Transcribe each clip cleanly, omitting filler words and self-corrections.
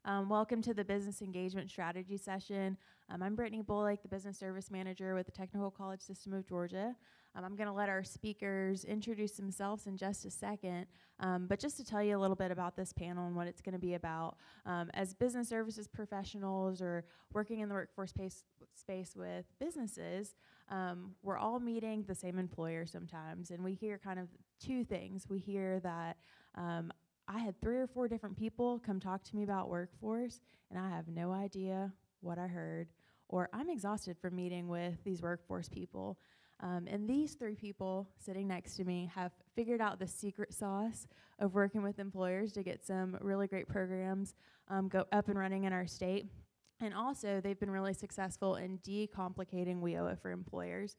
Welcome to the Business Engagement Strategy session. I'm Brittany Bullock, the Business Service Manager with the Technical College System of Georgia. I'm going to let our speakers introduce themselves in just a second, but just to tell you a little bit about this panel and what it's going to be about. As business services professionals or working in the workforce space with businesses, we're all meeting the same employer sometimes, and we hear kind of two things. We hear that I had 3 or 4 different people come talk to me about workforce, and I have no idea what I heard, or I'm exhausted from meeting with these workforce people. And these 3 people sitting next to me have figured out the secret sauce of working with employers to get some really great programs go up and running in our state. And also, they've been really successful in decomplicating WIOA for employers.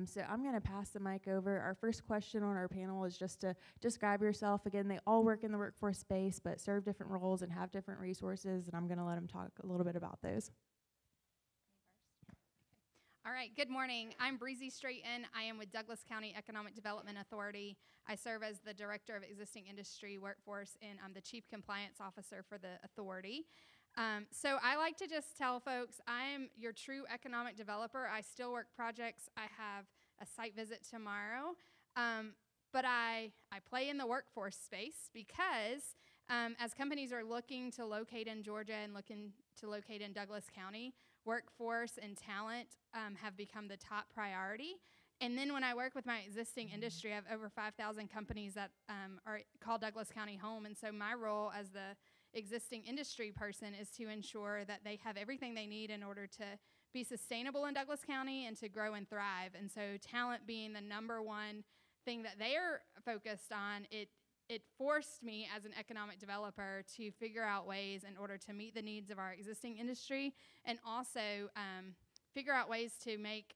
So I'm going to pass the mic over. Our first question on our panel is just to describe yourself. Again, they all work in the workforce space, but serve different roles and have different resources, and I'm going to let them talk a little bit about those. All right, good morning. I'm Breezy Straighten. I am with Douglas County Economic Development Authority. I serve as the Director of Existing Industry Workforce, and I'm the Chief Compliance Officer for the authority. So I like to just tell folks, I am your true economic developer. I still work projects. I have a site visit tomorrow. But I play in the workforce space because as companies are looking to locate in Georgia and looking to locate in Douglas County, workforce and talent have become the top priority. And then when I work with my existing industry, I have over 5,000 companies that call Douglas County home. And so my role as the existing industry person is to ensure that they have everything they need in order to be sustainable in Douglas County and to grow and thrive. And so talent being the number one thing that they are focused on, it forced me as an economic developer to figure out ways in order to meet the needs of our existing industry and also figure out ways to make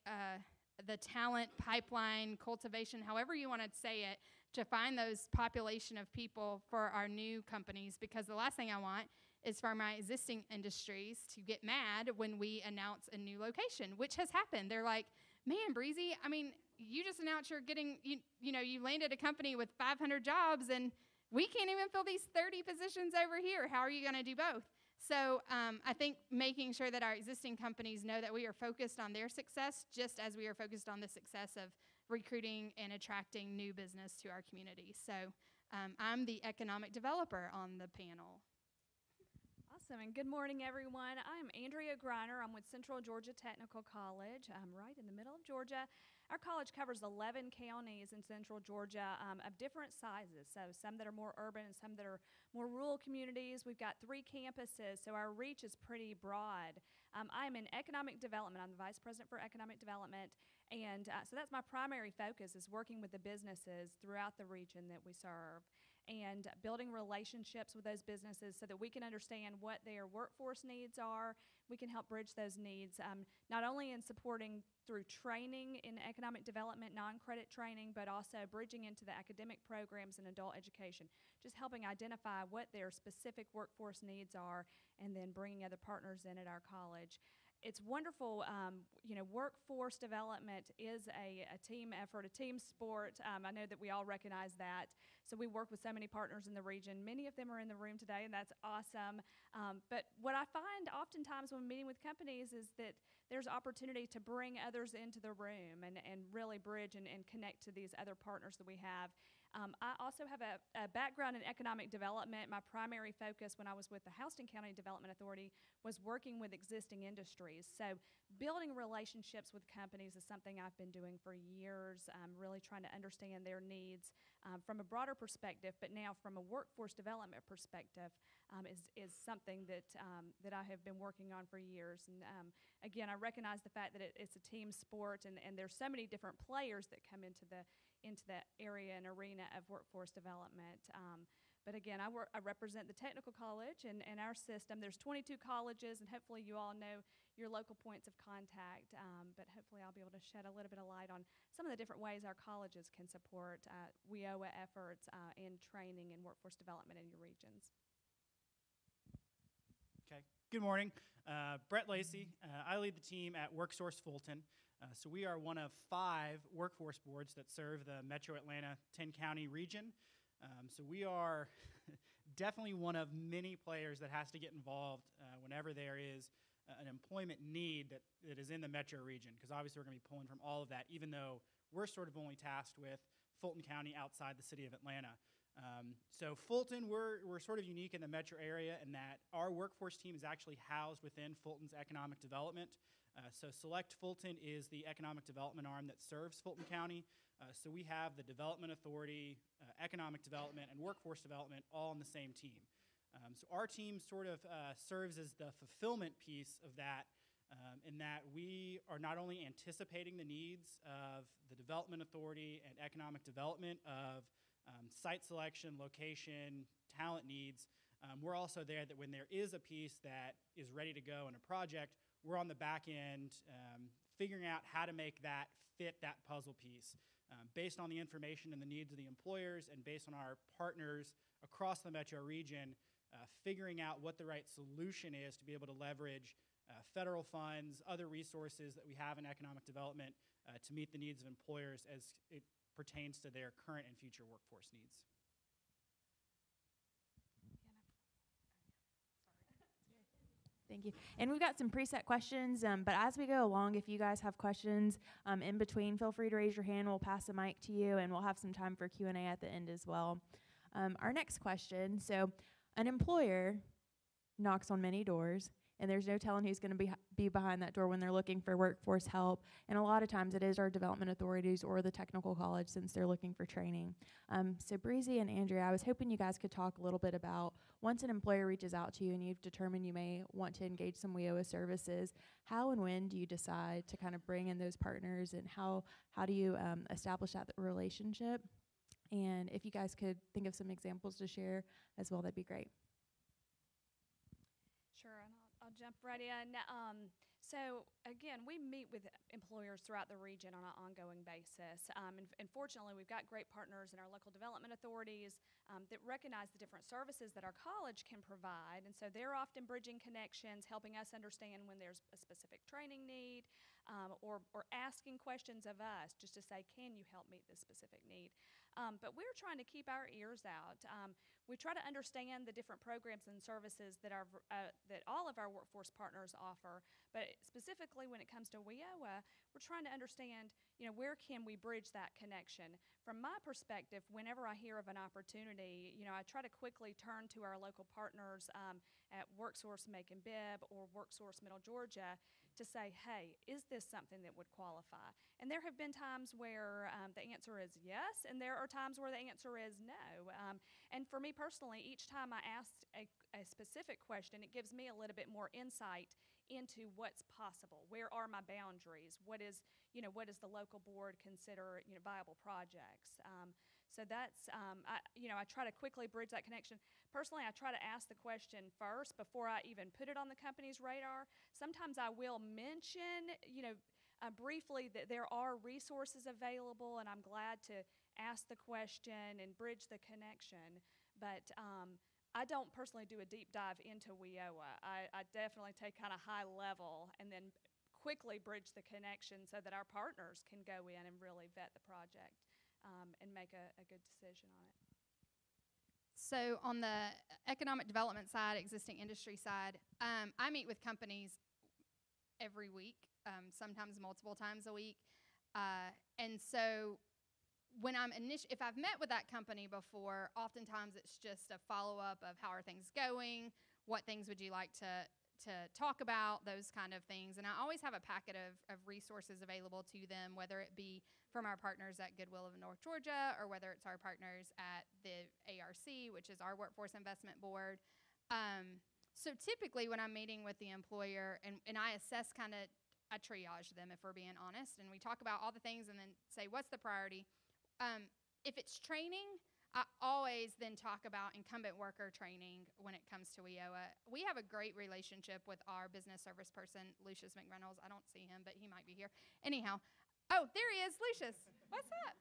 the talent pipeline, cultivation, however you want to say it, to find those population of people for our new companies, because the last thing I want is for my existing industries to get mad when we announce a new location, which has happened. They're like, man, Breezy, I mean, you just announced you're getting, you landed a company with 500 jobs, and we can't even fill these 30 positions over here. How are you going to do both? So I think making sure that our existing companies know that we are focused on their success just as we are focused on the success of recruiting and attracting new business to our community. So I'm the economic developer on the panel. Awesome, and good morning, everyone. I'm Andrea Greiner. I'm with Central Georgia Technical College. I'm right in the middle of Georgia. Our college covers 11 counties in Central Georgia of different sizes, so some that are more urban and some that are more rural communities. We've got 3 campuses, so our reach is pretty broad. I'm in economic development. I'm the Vice President for Economic Development, and so that's my primary focus, is working with the businesses throughout the region that we serve and building relationships with those businesses so that we can understand what their workforce needs are. We can help bridge those needs, not only in supporting through training in economic development, non-credit training, but also bridging into the academic programs and adult education, just helping identify what their specific workforce needs are and then bringing other partners in at our college. It's wonderful, workforce development is a team effort, a team sport. I know that we all recognize that. So we work with so many partners in the region. Many of them are in the room today, and that's awesome. But what I find oftentimes when meeting with companies is that there's opportunity to bring others into the room and really bridge and connect to these other partners that we have. I also have a background in economic development. My primary focus when I was with the Houston County Development Authority was working with existing industries. So building relationships with companies is something I've been doing for years, really trying to understand their needs from a broader perspective, but now from a workforce development perspective is something that I have been working on for years. And again, I recognize the fact that it's a team sport, and there's so many different players that come into the area and arena of workforce development. But again, I represent the technical college and our system. There's 22 colleges, and hopefully you all know your local points of contact. But hopefully I'll be able to shed a little bit of light on some of the different ways our colleges can support WIOA efforts in training and workforce development in your regions. Okay, good morning. Bret, lacy. I lead the team at WorkSource Fulton. So we are one of 5 workforce boards that serve the Metro Atlanta 10-county region. So we are definitely one of many players that has to get involved whenever there is an employment need that is in the metro region, because obviously we're going to be pulling from all of that, even though we're sort of only tasked with Fulton County outside the city of Atlanta. So Fulton, we're sort of unique in the metro area in that our workforce team is actually housed within Fulton's economic development. So Select Fulton is the economic development arm that serves Fulton County. So we have the development authority, economic development, and workforce development all on the same team. So our team sort of serves as the fulfillment piece of that, in that we are not only anticipating the needs of the development authority and economic development of site selection, location, talent needs. We're also there that when there is a piece that is ready to go in a project, we're on the back end figuring out how to make that fit that puzzle piece based on the information and the needs of the employers and based on our partners across the metro region, figuring out what the right solution is to be able to leverage federal funds, other resources that we have in economic development to meet the needs of employers as it pertains to their current and future workforce needs. Thank you. And we've got some preset questions, but as we go along, if you guys have questions in between, feel free to raise your hand. We'll pass the mic to you, and we'll have some time for Q&A at the end as well. Our next question, so an employer knocks on many doors, and there's no telling who's going to be behind that door when they're looking for workforce help. And a lot of times it is our development authorities or the technical college since they're looking for training. So Breezy and Andrea, I was hoping you guys could talk a little bit about once an employer reaches out to you and you've determined you may want to engage some WIOA services, how and when do you decide to kind of bring in those partners, and how do you establish that relationship? And if you guys could think of some examples to share as well, that'd be great. Sure, and I'll jump right in. So again, we meet with employers throughout the region on an ongoing basis. And fortunately, we've got great partners in our local development authorities that recognize the different services that our college can provide. And so they're often bridging connections, helping us understand when there's a specific training need, or asking questions of us just to say, can you help meet this specific need? But we're trying to keep our ears out. We try to understand the different programs and services that all of our workforce partners offer, but specifically when it comes to WIOA, we're trying to understand, where can we bridge that connection? From my perspective, whenever I hear of an opportunity, I try to quickly turn to our local partners at WorkSource Macon Bibb or WorkSource Middle Georgia to say, hey, is this something that would qualify? And there have been times where the answer is yes, and there are times where the answer is no. And for me personally, each time I ask a specific question, it gives me a little bit more insight into what's possible. Where are my boundaries? What is the local board consider viable projects? So that's I try to quickly bridge that connection. Personally, I try to ask the question first before I even put it on the company's radar. Sometimes I will mention briefly that there are resources available, and I'm glad to ask the question and bridge the connection. But I don't personally do a deep dive into WIOA. I definitely take kind of high level and then quickly bridge the connection so that our partners can go in and really vet the project and make a good decision on it. So on the economic development side, existing industry side, I meet with companies every week, sometimes multiple times a week. And so when if I've met with that company before, oftentimes it's just a follow-up of how are things going, what things would you like to talk about, those kind of things. And I always have a packet of resources available to them, whether it be from our partners at Goodwill of North Georgia or whether it's our partners at the ARC, which is our Workforce Investment Board. So typically when I'm meeting with the employer and I assess I triage them if we're being honest, and we talk about all the things and then say, what's the priority? If it's training, I always then talk about incumbent worker training when it comes to WIOA. We have a great relationship with our business service person, Lucius McReynolds. I don't see him, but he might be here. Anyhow, oh, there he is, Lucius. What's up?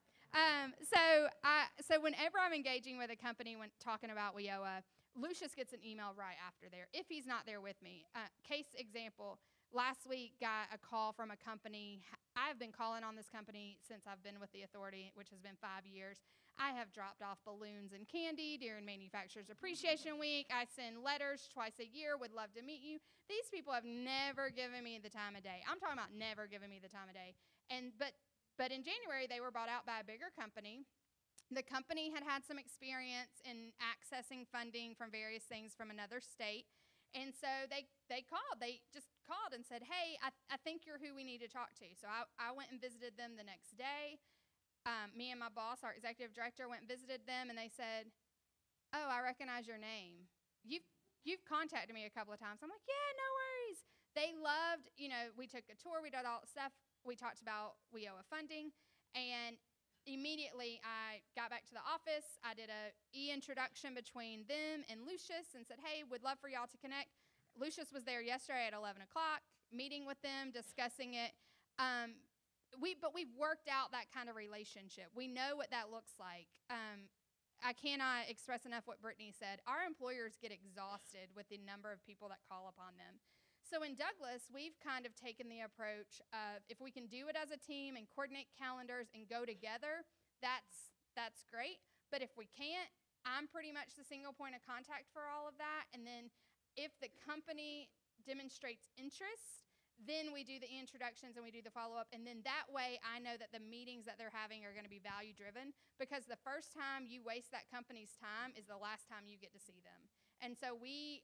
So whenever I'm engaging with a company when talking about WIOA, Lucius gets an email right after there if he's not there with me. Case example, last week got a call from a company. I've been calling on this company since I've been with the authority, which has been 5 years. I have dropped off balloons and candy during Manufacturers Appreciation Week. I send letters twice a year, would love to meet you. These people have never given me the time of day. I'm talking about never giving me the time of day. But in January, they were bought out by a bigger company. The company had had some experience in accessing funding from various things from another state. And so they called. They just called and said, hey, I think you're who we need to talk to. So I went and visited them the next day. Me and my boss, our executive director, went and visited them, and they said, oh, I recognize your name. You've contacted me a couple of times. I'm like, yeah, no worries. They loved, we took a tour. We did all that stuff. We talked about WIOA funding. And immediately I got back to the office. I did a e-introduction between them and Lucius and said, hey, would love for y'all to connect. Lucius was there yesterday at 11 o'clock, meeting with them, discussing it. But we've worked out that kind of relationship. We know what that looks like. I cannot express enough what Brittany said. Our employers get exhausted with the number of people that call upon them. So in Douglas, we've kind of taken the approach of if we can do it as a team and coordinate calendars and go together, that's great. But if we can't, I'm pretty much the single point of contact for all of that. And then if the company demonstrates interest, then we do the introductions and we do the follow-up. And then that way I know that the meetings that they're having are going to be value-driven, because the first time you waste that company's time is the last time you get to see them. And so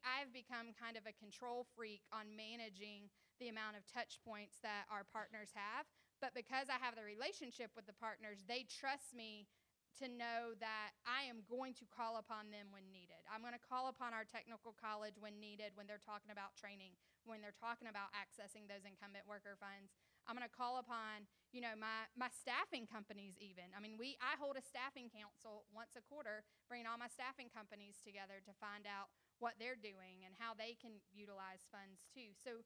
I've become kind of a control freak on managing the amount of touch points that our partners have. But because I have the relationship with the partners, they trust me to know that I am going to call upon them when needed. I'm going to call upon our technical college when needed, when they're talking about training, when they're talking about accessing those incumbent worker funds. I'm going to call upon, my staffing companies even. I mean, I hold a staffing council once a quarter, bringing all my staffing companies together to find out what they're doing and how they can utilize funds too. So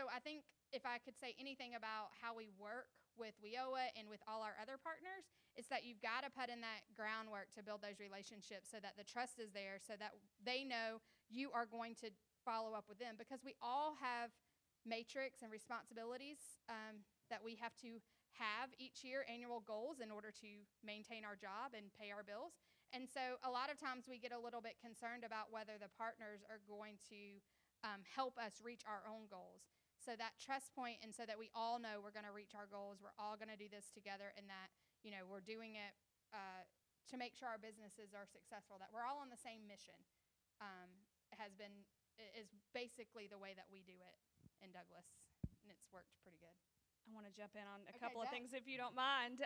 I think if I could say anything about how we work with WIOA and with all our other partners, it's that you've got to put in that groundwork to build those relationships so that the trust is there, so that they know you are going to follow up with them, because we all have matrix and responsibilities that we have to have each year, annual goals, in order to maintain our job and pay our bills. And so a lot of times we get a little bit concerned about whether the partners are going to help us reach our own goals. So that trust point, and so that we all know we're going to reach our goals, we're all going to do this together, and that we're doing it to make sure our businesses are successful, that we're all on the same mission, is basically the way that we do it in Douglas, and it's worked pretty good. I want to jump in on a couple of things, if you don't mind.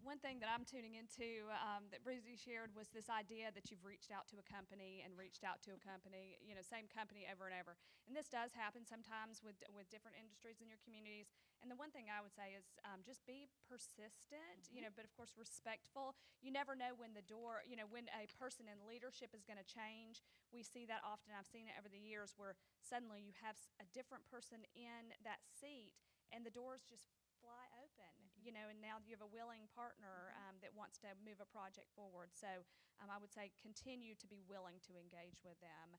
One thing that I'm tuning into that Breezy shared was this idea that you've reached out to a company and reached out to a company, same company over and over. And this does happen sometimes with different industries in your communities. And the one thing I would say is just be persistent, but of course respectful. You never know when when a person in leadership is going to change. We see that often. I've seen it over the years where suddenly you have a different person in that seat and the doors just fly open, and now you have a willing partner that wants to move a project forward. So I would say continue to be willing to engage with them.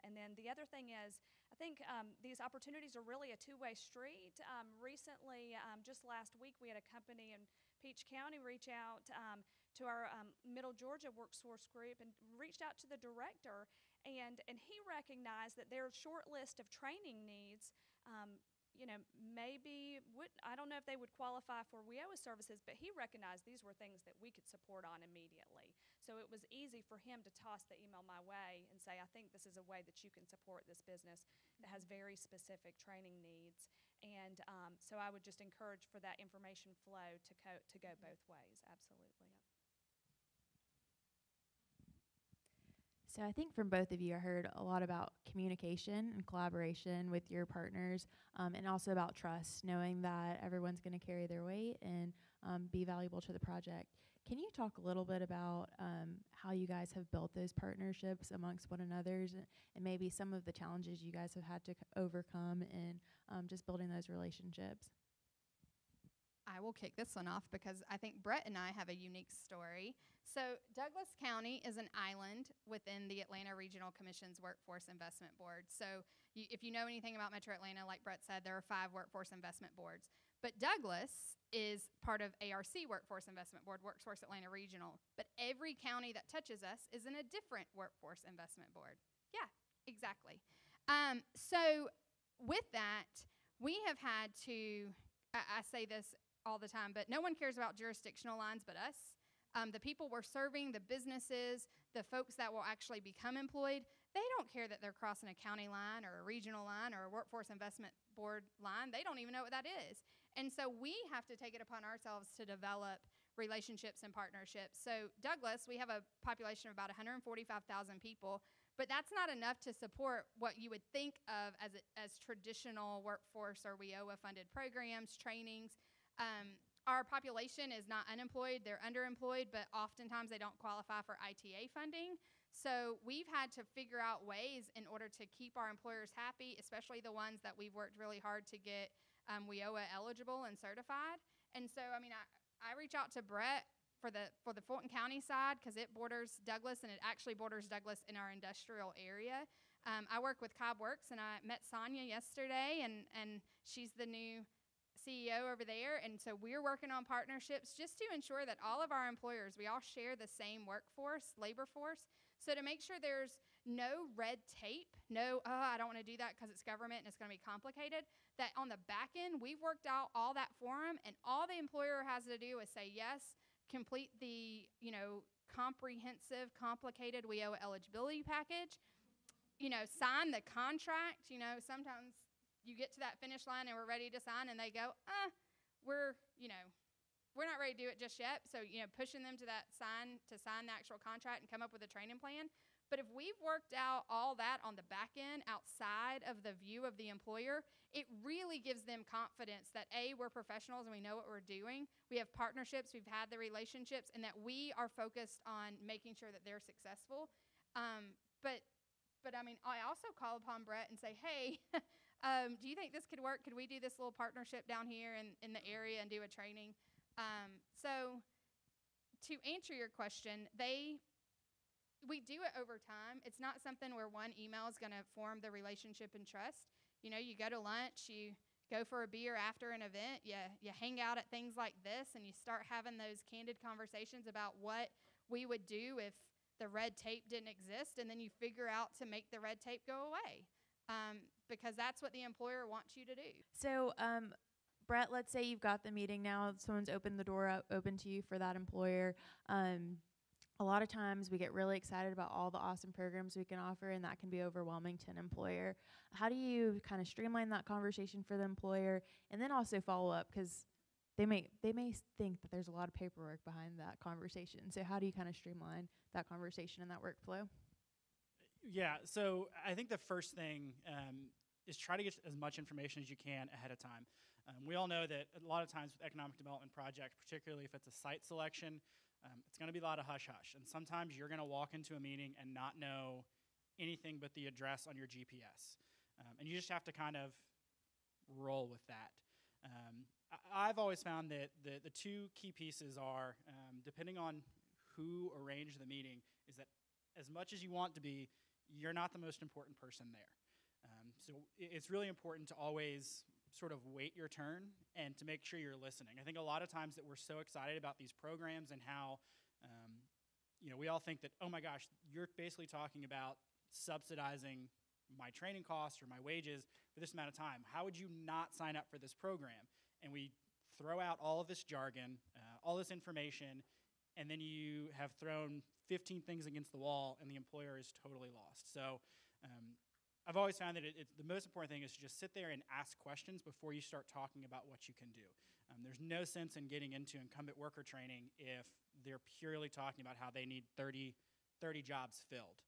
And then the other thing is, I think these opportunities are really a two-way street. Recently, just last week, we had a company in Peach County reach out to our Middle Georgia Workforce Group and reached out to the director, and he recognized that their short list of training needs maybe I don't know if they would qualify for WIOA services, but he recognized these were things that we could support on immediately. So it was easy for him to toss the email my way and say, I think this is a way that you can support this business that has very specific training needs. And so I would just encourage for that information flow to go both ways, absolutely. So I think from both of you, I heard a lot about communication and collaboration with your partners, and also about trust, knowing that everyone's going to carry their weight and be valuable to the project. Can you talk a little bit about how you guys have built those partnerships amongst one another, and maybe some of the challenges you guys have had to overcome in just building those relationships? I will kick this one off because I think Bret and I have a unique story. So Douglas County is an island within the Atlanta Regional Commission's Workforce Investment Board. So if you know anything about Metro Atlanta, like Bret said, there are 5 workforce investment boards. But Douglas is part of ARC Workforce Investment Board, Workforce Atlanta Regional. But every county that touches us is in a different workforce investment board. Yeah, exactly. So with that, we have had to, I say this all the time, but no one cares about jurisdictional lines but us. The people we're serving, the businesses, the folks that will actually become employed, they don't care that they're crossing a county line or a regional line or a workforce investment board line. They don't even know what that is. And so we have to take it upon ourselves to develop relationships and partnerships. So Douglas, we have a population of about 145,000 people, but that's not enough to support what you would think of as traditional workforce or WIOA-funded programs, trainings. Our population is not unemployed, they're underemployed, but oftentimes they don't qualify for ITA funding. So we've had to figure out ways in order to keep our employers happy, especially the ones that we've worked really hard to get WIOA eligible and certified. And so, I mean, I reach out to Bret for the Fulton County side because it borders Douglas, and it actually borders Douglas in our industrial area. I work with Cobb Works, and I met Sonia yesterday, and she's the new CEO over there, and so we're working on partnerships just to ensure that all of our employers, we all share the same labor force, so to make sure there's no red tape, no, I don't want to do that because it's government and it's going to be complicated, that on the back end, we've worked out all that for them, and all the employer has to do is say yes, complete the, comprehensive, complicated WIOA eligibility package, sign the contract, sometimes you get to that finish line and we're ready to sign, and they go, we're not ready to do it just yet. So, pushing them to sign the actual contract and come up with a training plan. But if we've worked out all that on the back end outside of the view of the employer, it really gives them confidence that we're professionals and we know what we're doing. We have partnerships, we've had the relationships, and that we are focused on making sure that they're successful. But I mean, I also call upon Bret and say, hey, do you think this could work? Could we do this little partnership down here in the area and do a training? So to answer your question, we do it over time. It's not something where one email is going to form the relationship and trust. You go to lunch, you go for a beer after an event, you hang out at things like this, and you start having those candid conversations about what we would do if the red tape didn't exist, and then you figure out to make the red tape go away, because that's what the employer wants you to do. So, Bret, let's say you've got the meeting now. Someone's opened the door open to you for that employer. A lot of times we get really excited about all the awesome programs we can offer, and that can be overwhelming to an employer. How do you kind of streamline that conversation for the employer, and then also follow up, because they may think that there's a lot of paperwork behind that conversation. So how do you kind of streamline that conversation and that workflow? Yeah, so I think the first thing is try to get as much information as you can ahead of time. We all know that a lot of times with economic development projects, particularly if it's a site selection, it's going to be a lot of hush-hush. And sometimes you're going to walk into a meeting and not know anything but the address on your GPS. And you just have to kind of roll with that. I've always found that the two key pieces are, depending on who arranged the meeting, is that as much as you want to be, you're not the most important person there. So it's really important to always sort of wait your turn and to make sure you're listening. I think a lot of times that we're so excited about these programs and how, we all think that, oh my gosh, you're basically talking about subsidizing my training costs or my wages for this amount of time. How would you not sign up for this program? And we throw out all of this jargon, all this information, and then you have thrown 15 things against the wall, and the employer is totally lost. So I've always found that the most important thing is to just sit there and ask questions before you start talking about what you can do. There's no sense in getting into incumbent worker training if they're purely talking about how they need 30 jobs filled.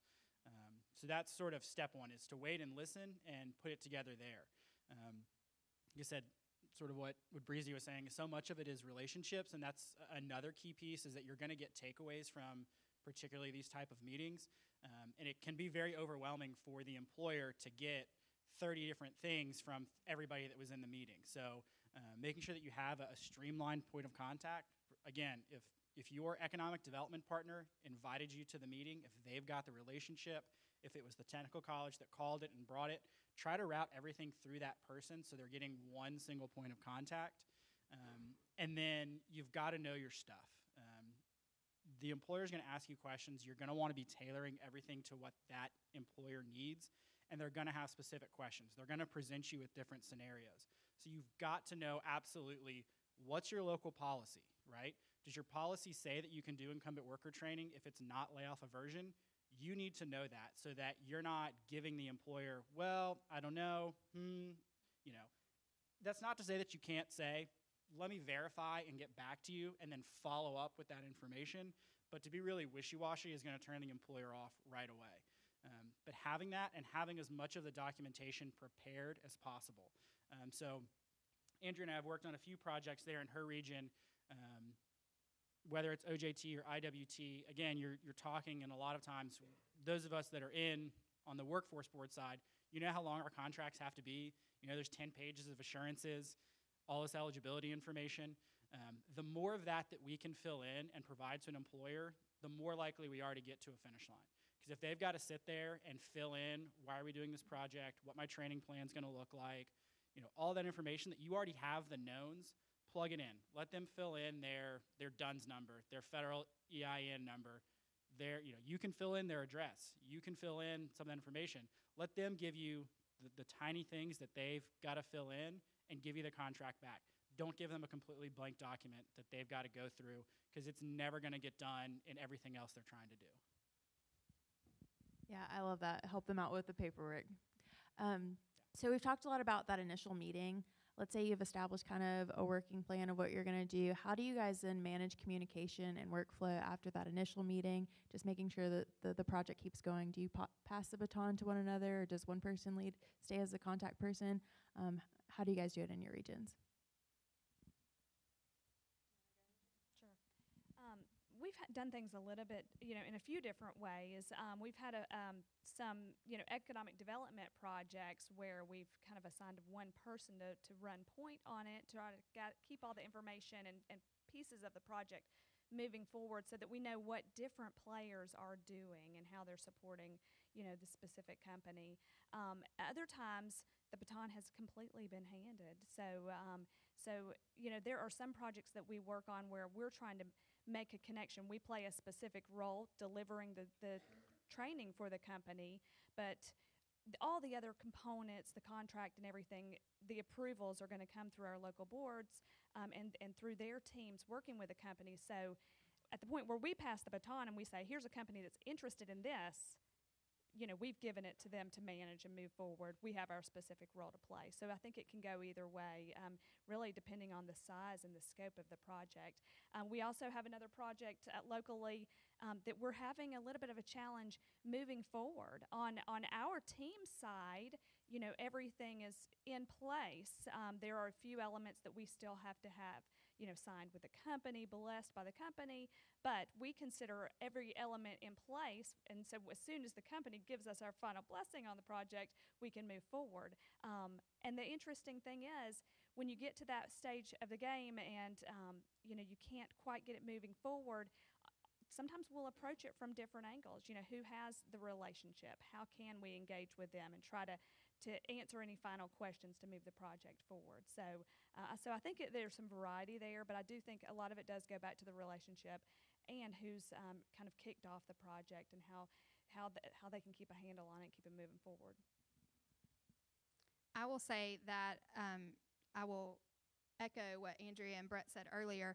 So that's sort of step one, is to wait and listen and put it together there. Like I said, sort of what Breezy was saying, so much of it is relationships, and that's another key piece, is that you're going to get takeaways from particularly these type of meetings, and it can be very overwhelming for the employer to get 30 different things from everybody that was in the meeting. So making sure that you have a streamlined point of contact. Again, if your economic development partner invited you to the meeting, if they've got the relationship, if it was the technical college that called it and brought it, try to route everything through that person so they're getting one single point of contact. And then you've got to know your stuff. The employer is going to ask you questions. You're going to want to be tailoring everything to what that employer needs, and they're going to have specific questions. They're going to present you with different scenarios. So you've got to know absolutely what's your local policy, right? Does your policy say that you can do incumbent worker training if it's not layoff aversion? You need to know that so that you're not giving the employer, well, I don't know, you know. That's not to say that you can't say, let me verify and get back to you and then follow up with that information. But to be really wishy-washy is going to turn the employer off right away. But having that and having as much of the documentation prepared as possible. So Andrea and I have worked on a few projects there in her region, whether it's OJT or IWT. Again, you're talking, and a lot of times, those of us that are on the workforce board side, you know how long our contracts have to be. You know, there's 10 pages of assurances, all this eligibility information. The more of that we can fill in and provide to an employer, the more likely we are to get to a finish line. Because if they've got to sit there and fill in, why are we doing this project, what my training plan is going to look like, you know, all that information that you already have the knowns, plug it in. Let them fill in their DUNS number, their federal EIN number. You can fill in their address. You can fill in some of that information. Let them give you the tiny things that they've got to fill in and give you the contract back. Don't give them a completely blank document that they've got to go through, because it's never going to get done in everything else they're trying to do. Yeah, I love that. Help them out with the paperwork. So we've talked a lot about that initial meeting. Let's say you've established kind of a working plan of what you're going to do. How do you guys then manage communication and workflow after that initial meeting, just making sure that the project keeps going? Do you pass the baton to one another, or does one person stay as the contact person? How do you guys do it in your regions? Sure. We've done things a little bit, in a few different ways. We've had some, economic development projects where we've kind of assigned one person to run point on it, to try to keep all the information and pieces of the project moving forward, so that we know what different players are doing and how they're supporting, the specific company. Other times, the baton has completely been handed. So there are some projects that we work on where we're trying to make a connection. We play a specific role delivering the training for the company, but all the other components, the contract and everything, the approvals are going to come through our local boards and through their teams working with the company. So at the point where we pass the baton and we say, here's a company that's interested in this, we've given it to them to manage and move forward. We have our specific role to play. So I think it can go either way, really depending on the size and the scope of the project. We also have another project locally that we're having a little bit of a challenge moving forward. On our team side, everything is in place. There are a few elements that we still have to have, signed with the company, blessed by the company, but we consider every element in place, and so as soon as the company gives us our final blessing on the project, we can move forward. And the interesting thing is, when you get to that stage of the game and you can't quite get it moving forward, sometimes we'll approach it from different angles. Who has the relationship? How can we engage with them and try to answer any final questions to move the project forward? So I think there's some variety there, but I do think a lot of it does go back to the relationship and who's kind of kicked off the project and how they can keep a handle on it and keep it moving forward. I will say that I will echo what Andrea and Bret said earlier.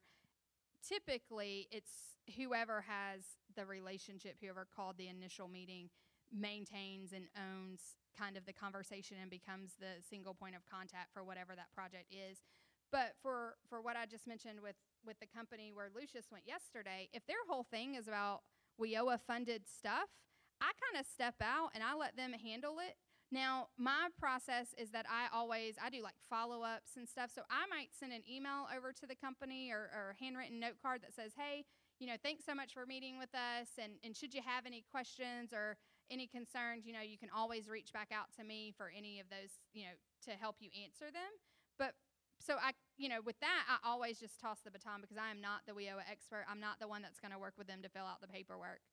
Typically, it's whoever has the relationship, whoever called the initial meeting, maintains and owns kind of the conversation and becomes the single point of contact for whatever that project is. But for what I just mentioned with the company where Lucius went yesterday, if their whole thing is about WIOA funded stuff, I kind of step out and I let them handle it. Now, my process is that I do like follow-ups and stuff. So I might send an email over to the company or a handwritten note card that says, hey, thanks so much for meeting with us. And should you have any questions or any concerns, you can always reach back out to me for any of those, to help you answer them. But so with that, I always just toss the baton because I am not the WIOA expert. I'm not the one that's going to work with them to fill out the paperwork.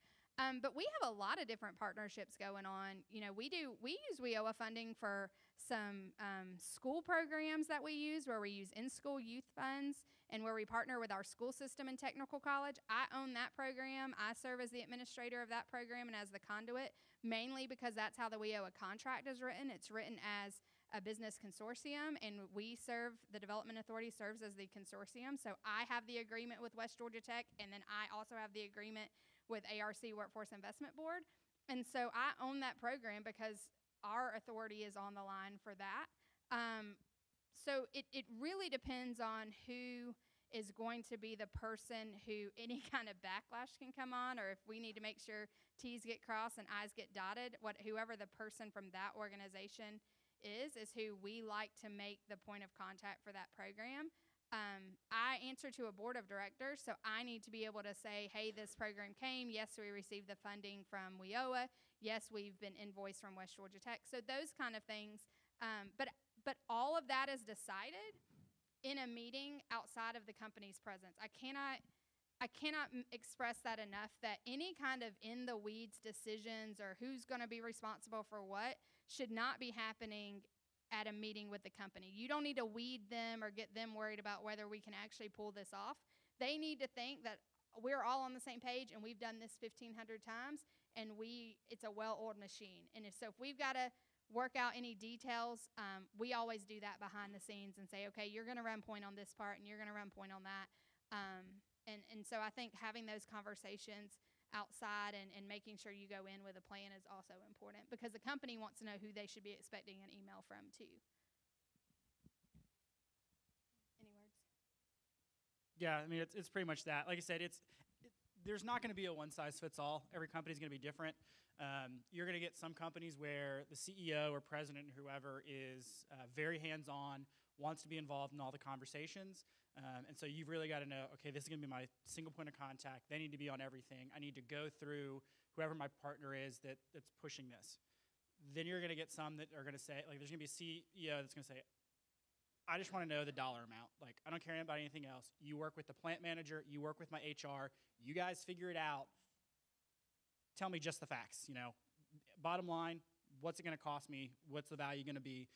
But we have a lot of different partnerships going on. You know, we use WIOA funding for some school programs that we use, where we use in-school youth funds and where we partner with our school system and technical college. I own that program. I serve as the administrator of that program and as the conduit, mainly because that's how the WIOA contract is written. It's written as a business consortium, and the Development Authority serves as the consortium. So I have the agreement with West Georgia Tech, and then I also have the agreement with ARC Workforce Investment Board. And so I own that program because our authority is on the line for that. So it really depends on who is going to be the person who any kind of backlash can come on, or if we need to make sure T's get crossed and I's get dotted. Whoever the person from that organization is who we like to make the point of contact for that program. I answer to a board of directors, so I need to be able to say, hey, this program came. Yes, we received the funding from WIOA. Yes, we've been invoiced from West Georgia Tech. So those kind of things. But all of that is decided in a meeting outside of the company's presence. I cannot express that enough, that any kind of in-the-weeds decisions or who's going to be responsible for what should not be happening at a meeting with the company. You don't need to weed them or get them worried about whether we can actually pull this off. They need to think that we're all on the same page and we've done this 1,500 times and it's a well-oiled machine. And if we've got to work out any details, we always do that behind the scenes and say, okay, you're going to run point on this part and you're going to run point on that. And so I think having those conversations outside and making sure you go in with a plan is also important, because the company wants to know who they should be expecting an email from too. Any words? Yeah, I mean, it's pretty much that. Like I said, there's not going to be a one-size-fits-all. Every company's going to be different. You're going to get some companies where the CEO or president or whoever is very hands-on, wants to be involved in all the conversations. And so you've really got to know, okay, this is going to be my single point of contact. They need to be on everything. I need to go through whoever my partner is that's pushing this. Then you're going to get some that are going to say, like, there's going to be a CEO that's going to say, I just want to know the dollar amount. Like, I don't care about anything else. You work with the plant manager. You work with my HR. You guys figure it out. Tell me just the facts, you know. Bottom line, what's it going to cost me? What's the value going to be?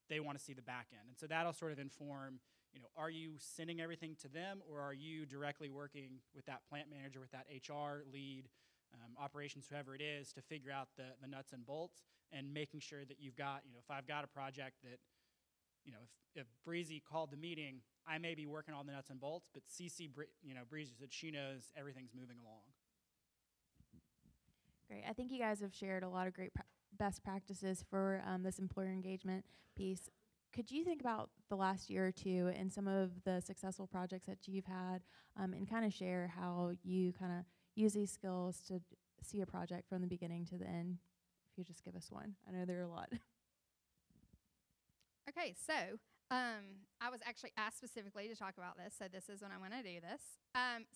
They want to see the back end. And so that'll sort of inform, you know, are you sending everything to them, or are you directly working with that plant manager, with that HR lead, operations, whoever it is, to figure out the nuts and bolts, and making sure that you've got, you know, if I've got a project that, you know, if Breezy called the meeting, I may be working on the nuts and bolts, but Breezy said she knows everything's moving along. Great. I think you guys have shared a lot of great best practices for this employer engagement piece. Could you think about the last year or two and some of the successful projects that you've had, and kind of share how you kind of use these skills to see a project from the beginning to the end? If you just give us one. I know there are a lot. Okay, so I was actually asked specifically to talk about this, so this is when I'm going to do this.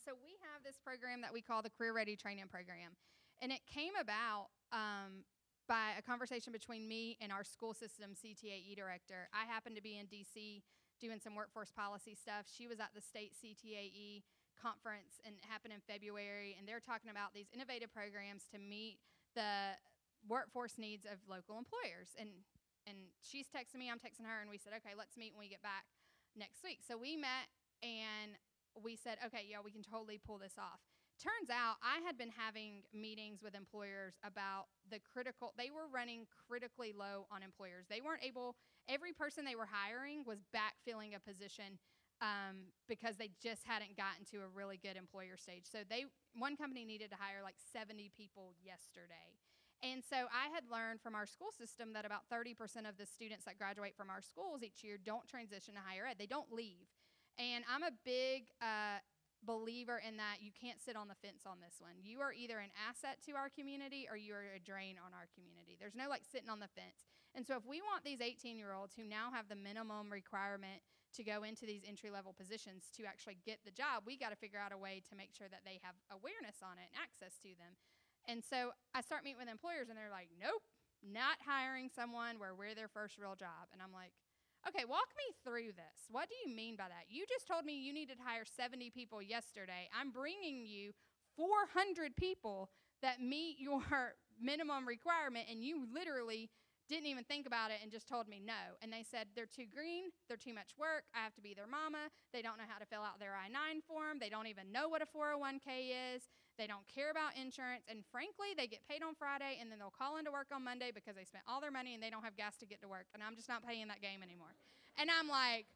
So we have this program that we call the Career Ready Training Program, and it came about by a conversation between me and our school system CTAE director. I happened to be in D.C. doing some workforce policy stuff. She was at the state CTAE conference, and it happened in February, and they're talking about these innovative programs to meet the workforce needs of local employers. And she's texting me, I'm texting her, and we said, okay, let's meet when we get back next week. So we met, and we said, okay, yeah, we can totally pull this off. Turns out I had been having meetings with employers about they were running critically low on employers. They weren't able, every person they were hiring was backfilling a position because they just hadn't gotten to a really good employer stage. So one company needed to hire like 70 people yesterday. And so I had learned from our school system that about 30% of the students that graduate from our schools each year don't transition to higher ed. They don't leave. And I'm a big believer in that you can't sit on the fence on this one. You are either an asset to our community or you are a drain on our community. There's no like sitting on the fence. And so if we want these 18-year-olds who now have the minimum requirement to go into these entry-level positions to actually get the job, we got to figure out a way to make sure that they have awareness on it and access to them. And so I start meeting with employers, and they're like, nope, not hiring someone where we're their first real job. And I'm like, okay, walk me through this. What do you mean by that? You just told me you needed to hire 70 people yesterday. I'm bringing you 400 people that meet your minimum requirement, and you literally didn't even think about it and just told me no. And they said, they're too green, they're too much work, I have to be their mama, they don't know how to fill out their I-9 form, they don't even know what a 401k is, they don't care about insurance, and frankly, they get paid on Friday, and then they'll call into work on Monday because they spent all their money and they don't have gas to get to work, and I'm just not playing that game anymore. And I'm like,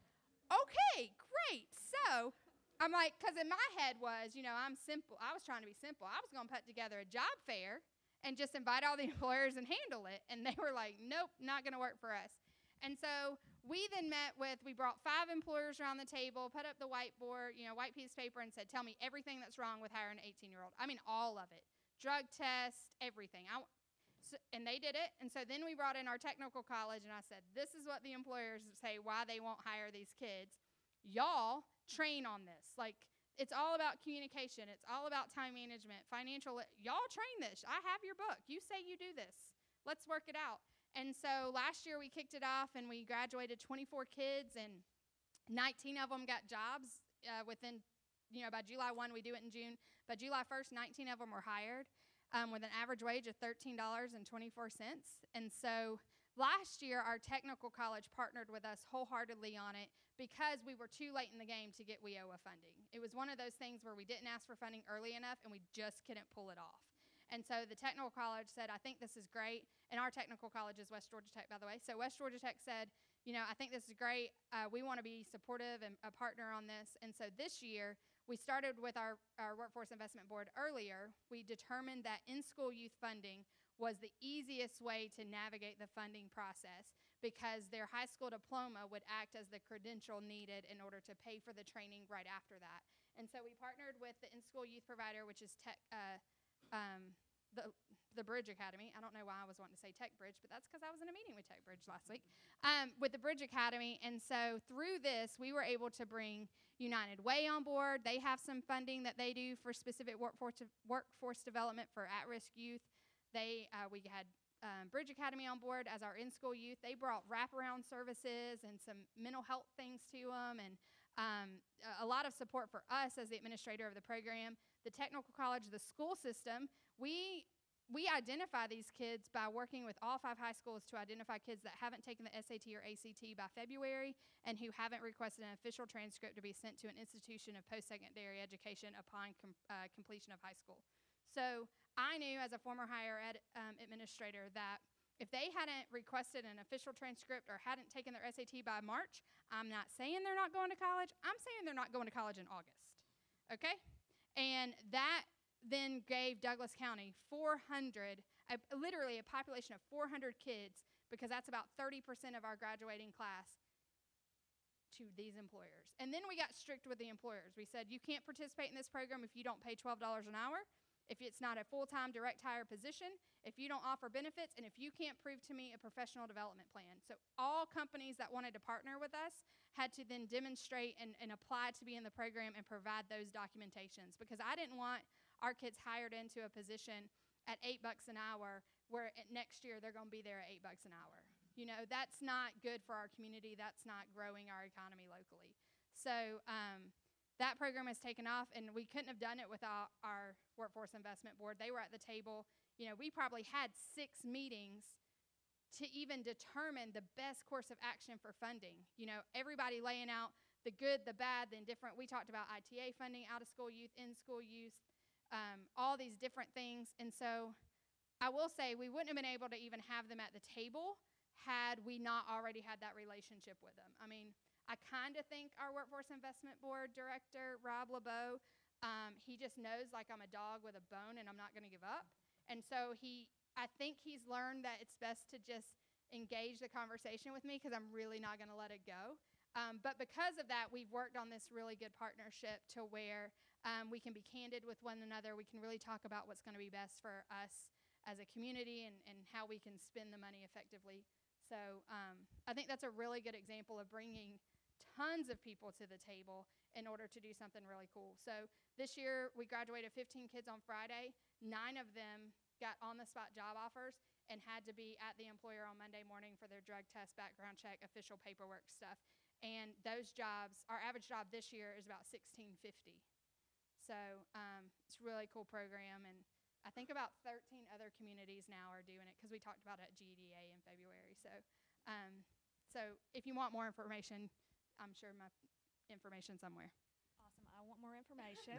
okay, great. So I'm like, because in my head was, I'm simple. I was trying to be simple. I was going to put together a job fair and just invite all the employers and handle it. And they were like, nope, not going to work for us. And so we then we brought 5 employers around the table, put up the whiteboard, white piece of paper, and said, tell me everything that's wrong with hiring an 18-year-old. I mean, all of it. Drug test, everything. And they did it. And so then we brought in our technical college, and I said, this is what the employers say why they won't hire these kids. Y'all train on this. Like, it's all about communication. It's all about time management, financial. Y'all train this. I have your book. You say you do this. Let's work it out. And so last year we kicked it off, and we graduated 24 kids, and 19 of them got jobs within, by July 1, we do it in June. By July 1st, 19 of them were hired with an average wage of $13.24. And so last year, our technical college partnered with us wholeheartedly on it because we were too late in the game to get WIOA funding. It was one of those things where we didn't ask for funding early enough, and we just couldn't pull it off. And so the technical college said, I think this is great. And our technical college is West Georgia Tech, by the way. So West Georgia Tech said, I think this is great. We want to be supportive and a partner on this. And so this year, we started with our Workforce Investment Board earlier. We determined that in-school youth funding was the easiest way to navigate the funding process because their high school diploma would act as the credential needed in order to pay for the training right after that. And so we partnered with the in-school youth provider, which is the Bridge Academy. I don't know why I was wanting to say Tech Bridge, but that's because I was in a meeting with Tech Bridge last week, with the Bridge Academy. And so through this, we were able to bring United Way on board. They have some funding that they do for specific workforce development for at-risk youth. We had Bridge Academy on board as our in-school youth. They brought wraparound services and some mental health things to them, and a lot of support for us as the administrator of the program. The technical college, the school system, we identify these kids by working with all 5 high schools to identify kids that haven't taken the SAT or ACT by February and who haven't requested an official transcript to be sent to an institution of post-secondary education upon completion of high school. So I knew as a former higher ed administrator that if they hadn't requested an official transcript or hadn't taken their SAT by March, I'm not saying they're not going to college. I'm saying they're not going to college in August, okay? And that then gave Douglas County literally a population of 400 kids, because that's about 30% of our graduating class, to these employers. And then we got strict with the employers. We said, you can't participate in this program if you don't pay $12 an hour, if it's not a full-time direct hire position, if you don't offer benefits, and if you can't prove to me a professional development plan. So all companies that wanted to partner with us had to then demonstrate and apply to be in the program and provide those documentations, because I didn't want our kids hired into a position at $8 an hour where next year they're going to be there at $8 an hour. That's not good for our community. That's not growing our economy locally. So that program has taken off, and we couldn't have done it without our Workforce Investment Board. They were at the table. We probably had 6 meetings to even determine the best course of action for funding. Everybody laying out the good, the bad, the indifferent. We talked about ITA funding, out-of-school youth, in-school youth, all these different things. And so I will say we wouldn't have been able to even have them at the table had we not already had that relationship with them. I mean, I kind of think our Workforce Investment Board director, Rob LeBeau, he just knows like I'm a dog with a bone and I'm not going to give up. And so I think he's learned that it's best to just engage the conversation with me, because I'm really not going to let it go. But because of that, we've worked on this really good partnership to where we can be candid with one another. We can really talk about what's going to be best for us as a community and how we can spend the money effectively. So I think that's a really good example of bringing tons of people to the table in order to do something really cool. So this year we graduated 15 kids on Friday. 9 of them got on-the-spot job offers and had to be at the employer on Monday morning for their drug test, background check, official paperwork stuff. And those jobs, our average job this year is about $16.50. So it's a really cool program, and I think about 13 other communities now are doing it because we talked about it at GEDA in February. So if you want more information, I'm sure my information somewhere. Awesome. I want more information.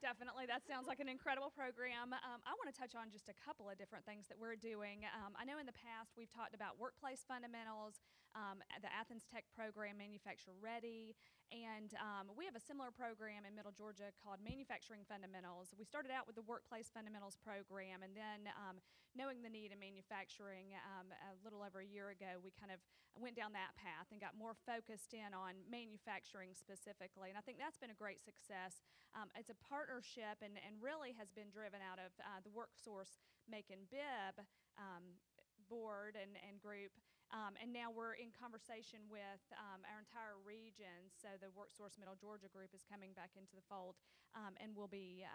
Definitely. That sounds like an incredible program. I want to touch on just a couple of different things that we're doing. I know in the past we've talked about workplace fundamentals, the Athens Tech program, Manufacture Ready, and we have a similar program in Middle Georgia called Manufacturing Fundamentals. We started out with the Workplace Fundamentals program, and then knowing the need in manufacturing a little over a year ago, we kind of went down that path and got more focused in on manufacturing specifically. And I think that's been a great success. It's a partnership and really has been driven out of the WorkSource Make and Bib board and group. And now we're in conversation with our entire region. So the WorkSource Middle Georgia group is coming back into the fold and will be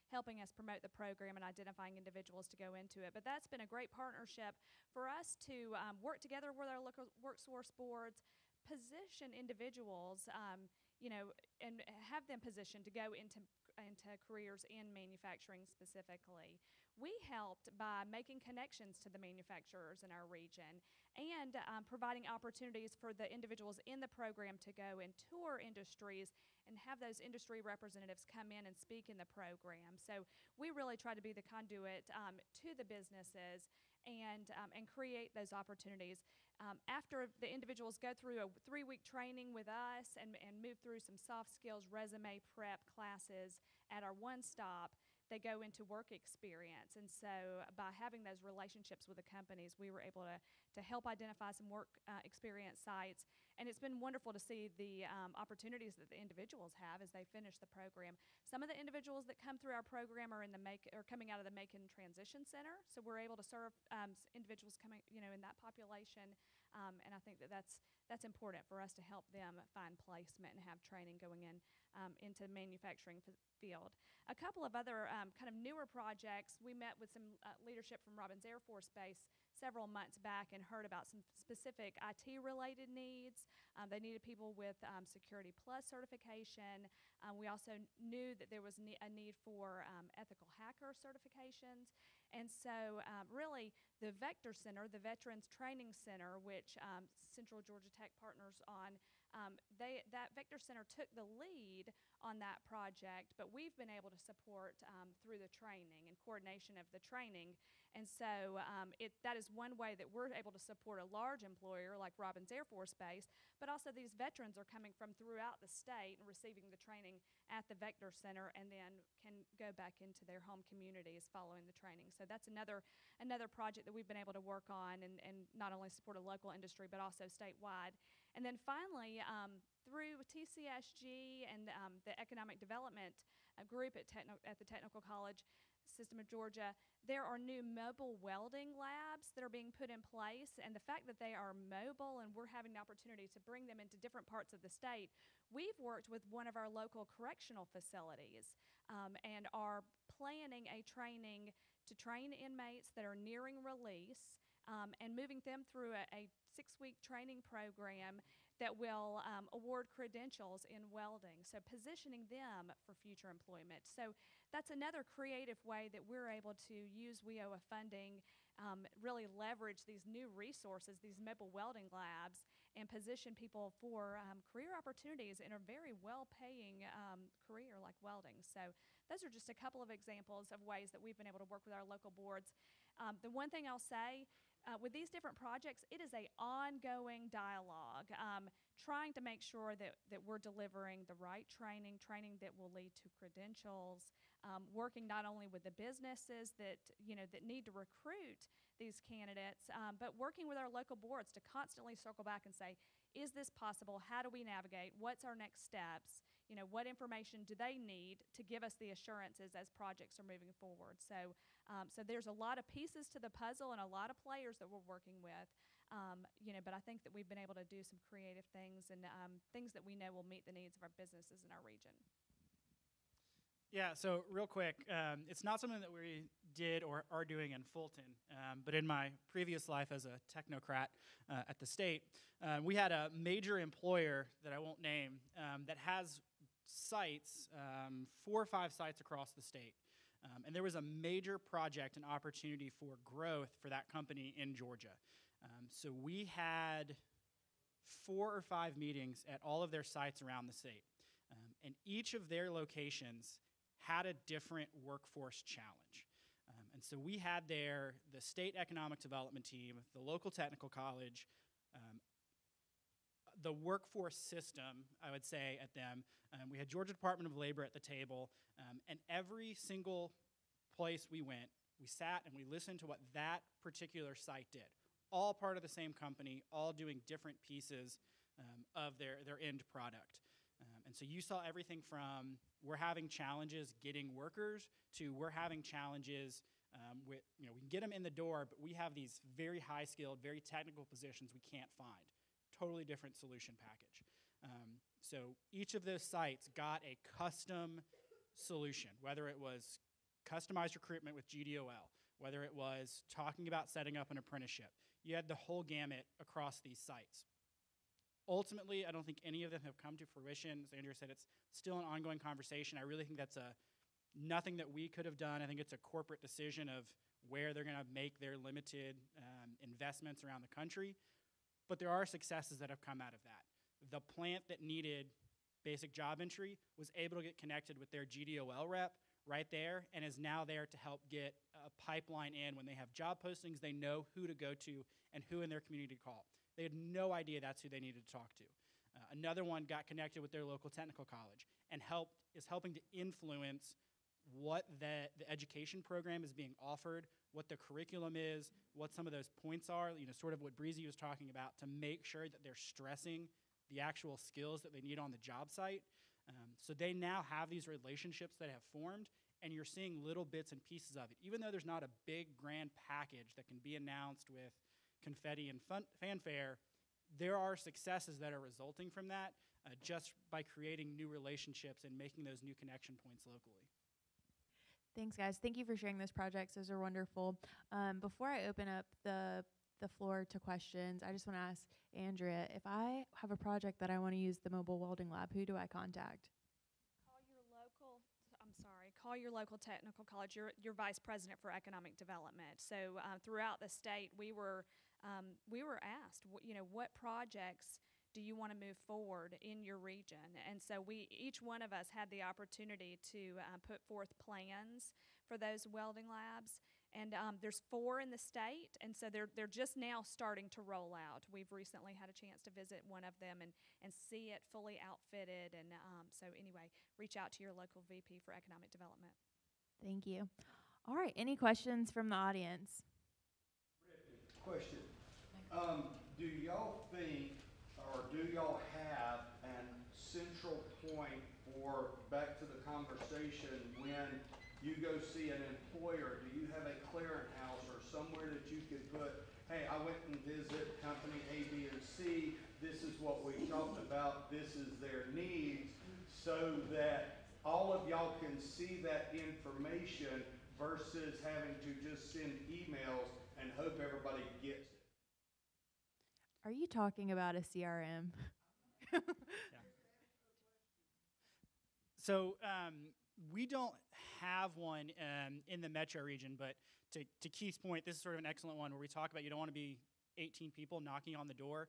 helping us promote the program and identifying individuals to go into it. But that's been a great partnership for us to work together with our local WorkSource boards, position individuals, and have them positioned to go into careers in manufacturing specifically. We helped by making connections to the manufacturers in our region and providing opportunities for the individuals in the program to go and tour industries and have those industry representatives come in and speak in the program. So we really try to be the conduit to the businesses and create those opportunities. After the individuals go through a 3-week training with us and move through some soft skills resume prep classes at our one-stop, they go into work experience. And so by having those relationships with the companies, we were able to help identify some work experience sites. And it's been wonderful to see the opportunities that the individuals have as they finish the program. Some of the individuals that come through our program are coming out of the Macon Transition Center. So we're able to serve individuals coming, in that population. And I think that's important for us to help them find placement and have training going into manufacturing field. A couple of other kind of newer projects, we met with some leadership from Robins Air Force Base several months back and heard about some specific IT-related needs. They needed people with Security Plus certification. We also knew that there was a need for ethical hacker certifications. And so really the Vector Center, the Veterans Training Center, which Central Georgia Tech partners on, that Vector Center took the lead on that project, but we've been able to support through the training and coordination of the training. And so that is one way that we're able to support a large employer like Robins Air Force Base, but also these veterans are coming from throughout the state and receiving the training at the Vector Center and then can go back into their home communities following the training. So that's another project that we've been able to work on and not only support a local industry, but also statewide. And then finally, through TCSG and the Economic Development Group at the Technical College System of Georgia, there are new mobile welding labs that are being put in place. And the fact that they are mobile and we're having the opportunity to bring them into different parts of the state, we've worked with one of our local correctional facilities and are planning a training to train inmates that are nearing release and moving them through a 6-week training program that will award credentials in welding, so positioning them for future employment. So that's another creative way that we're able to use WIOA funding, really leverage these new resources, these mobile welding labs, and position people for career opportunities in a very well-paying career like welding. So those are just a couple of examples of ways that we've been able to work with our local boards. The one thing I'll say, with these different projects, it is an ongoing dialogue, trying to make sure that we're delivering the right training that will lead to credentials, working not only with the businesses that need to recruit these candidates, but working with our local boards to constantly circle back and say, is this possible? How do we navigate? What's our next steps? What information do they need to give us the assurances as projects are moving forward? So there's a lot of pieces to the puzzle and a lot of players that we're working with, but I think that we've been able to do some creative things and things that we know will meet the needs of our businesses in our region. Yeah, so real quick, it's not something that we did or are doing in Fulton, but in my previous life as a technocrat at the state, we had a major employer that I won't name that has sites, 4 or 5 sites across the state. And there was a major project and opportunity for growth for that company in Georgia. So we had 4 or 5 meetings at all of their sites around the state. And each of their locations had a different workforce challenge. And so we had there the state economic development team, the local technical college, the workforce system, I would say, at them. We had Georgia Department of Labor at the table, and every single place we went, we sat and we listened to what that particular site did. All part of the same company, all doing different pieces of their end product. And so you saw everything from we're having challenges getting workers to we're having challenges with, we can get them in the door, but we have these very high-skilled, very technical positions we can't find. Totally different solution package. So each of those sites got a custom solution, whether it was customized recruitment with GDOL, whether it was talking about setting up an apprenticeship. You had the whole gamut across these sites. Ultimately, I don't think any of them have come to fruition. As Andrea said, it's still an ongoing conversation. I really think that's nothing that we could have done. I think it's a corporate decision of where they're going to make their limited investments around the country. But there are successes that have come out of that. The plant that needed basic job entry was able to get connected with their GDOL rep right there and is now there to help get a pipeline in. When they have job postings, they know who to go to and who in their community to call. They had no idea that's who they needed to talk to. Another one got connected with their local technical college and is helping to influence what the education program is being offered, what the curriculum is, what some of those points are, sort of what Breezy was talking about, to make sure that they're stressing the actual skills that they need on the job site. So they now have these relationships that have formed, and you're seeing little bits and pieces of it. Even though there's not a big grand package that can be announced with confetti and fanfare, there are successes that are resulting from that just by creating new relationships and making those new connection points locally. Thanks, guys. Thank you for sharing those projects. Those are wonderful. Before I open up the floor to questions, I just want to ask Andrea, if I have a project that I want to use the mobile welding lab, who do I contact? Call your local technical college, your vice president for economic development. So throughout the state, we were asked, what projects do you want to move forward in your region? And so each one of us had the opportunity to put forth plans for those welding labs. And there's 4 in the state, and so they're just now starting to roll out. We've recently had a chance to visit one of them and see it fully outfitted. And so anyway, reach out to your local VP for economic development. Thank you. All right, any questions from the audience? Question. Do y'all think, or do y'all have an central point for, back to the conversation, when you go see an employer, do you have a clearinghouse or somewhere that you could put, hey, I went and visited company A, B, and C, this is what we talked about, this is their needs, so that all of y'all can see that information versus having to just send emails and hope everybody gets it? Are you talking about a CRM? Yeah. So we don't have one in the metro region, but to Keith's point, this is sort of an excellent one where we talk about you don't want to be 18 people knocking on the door.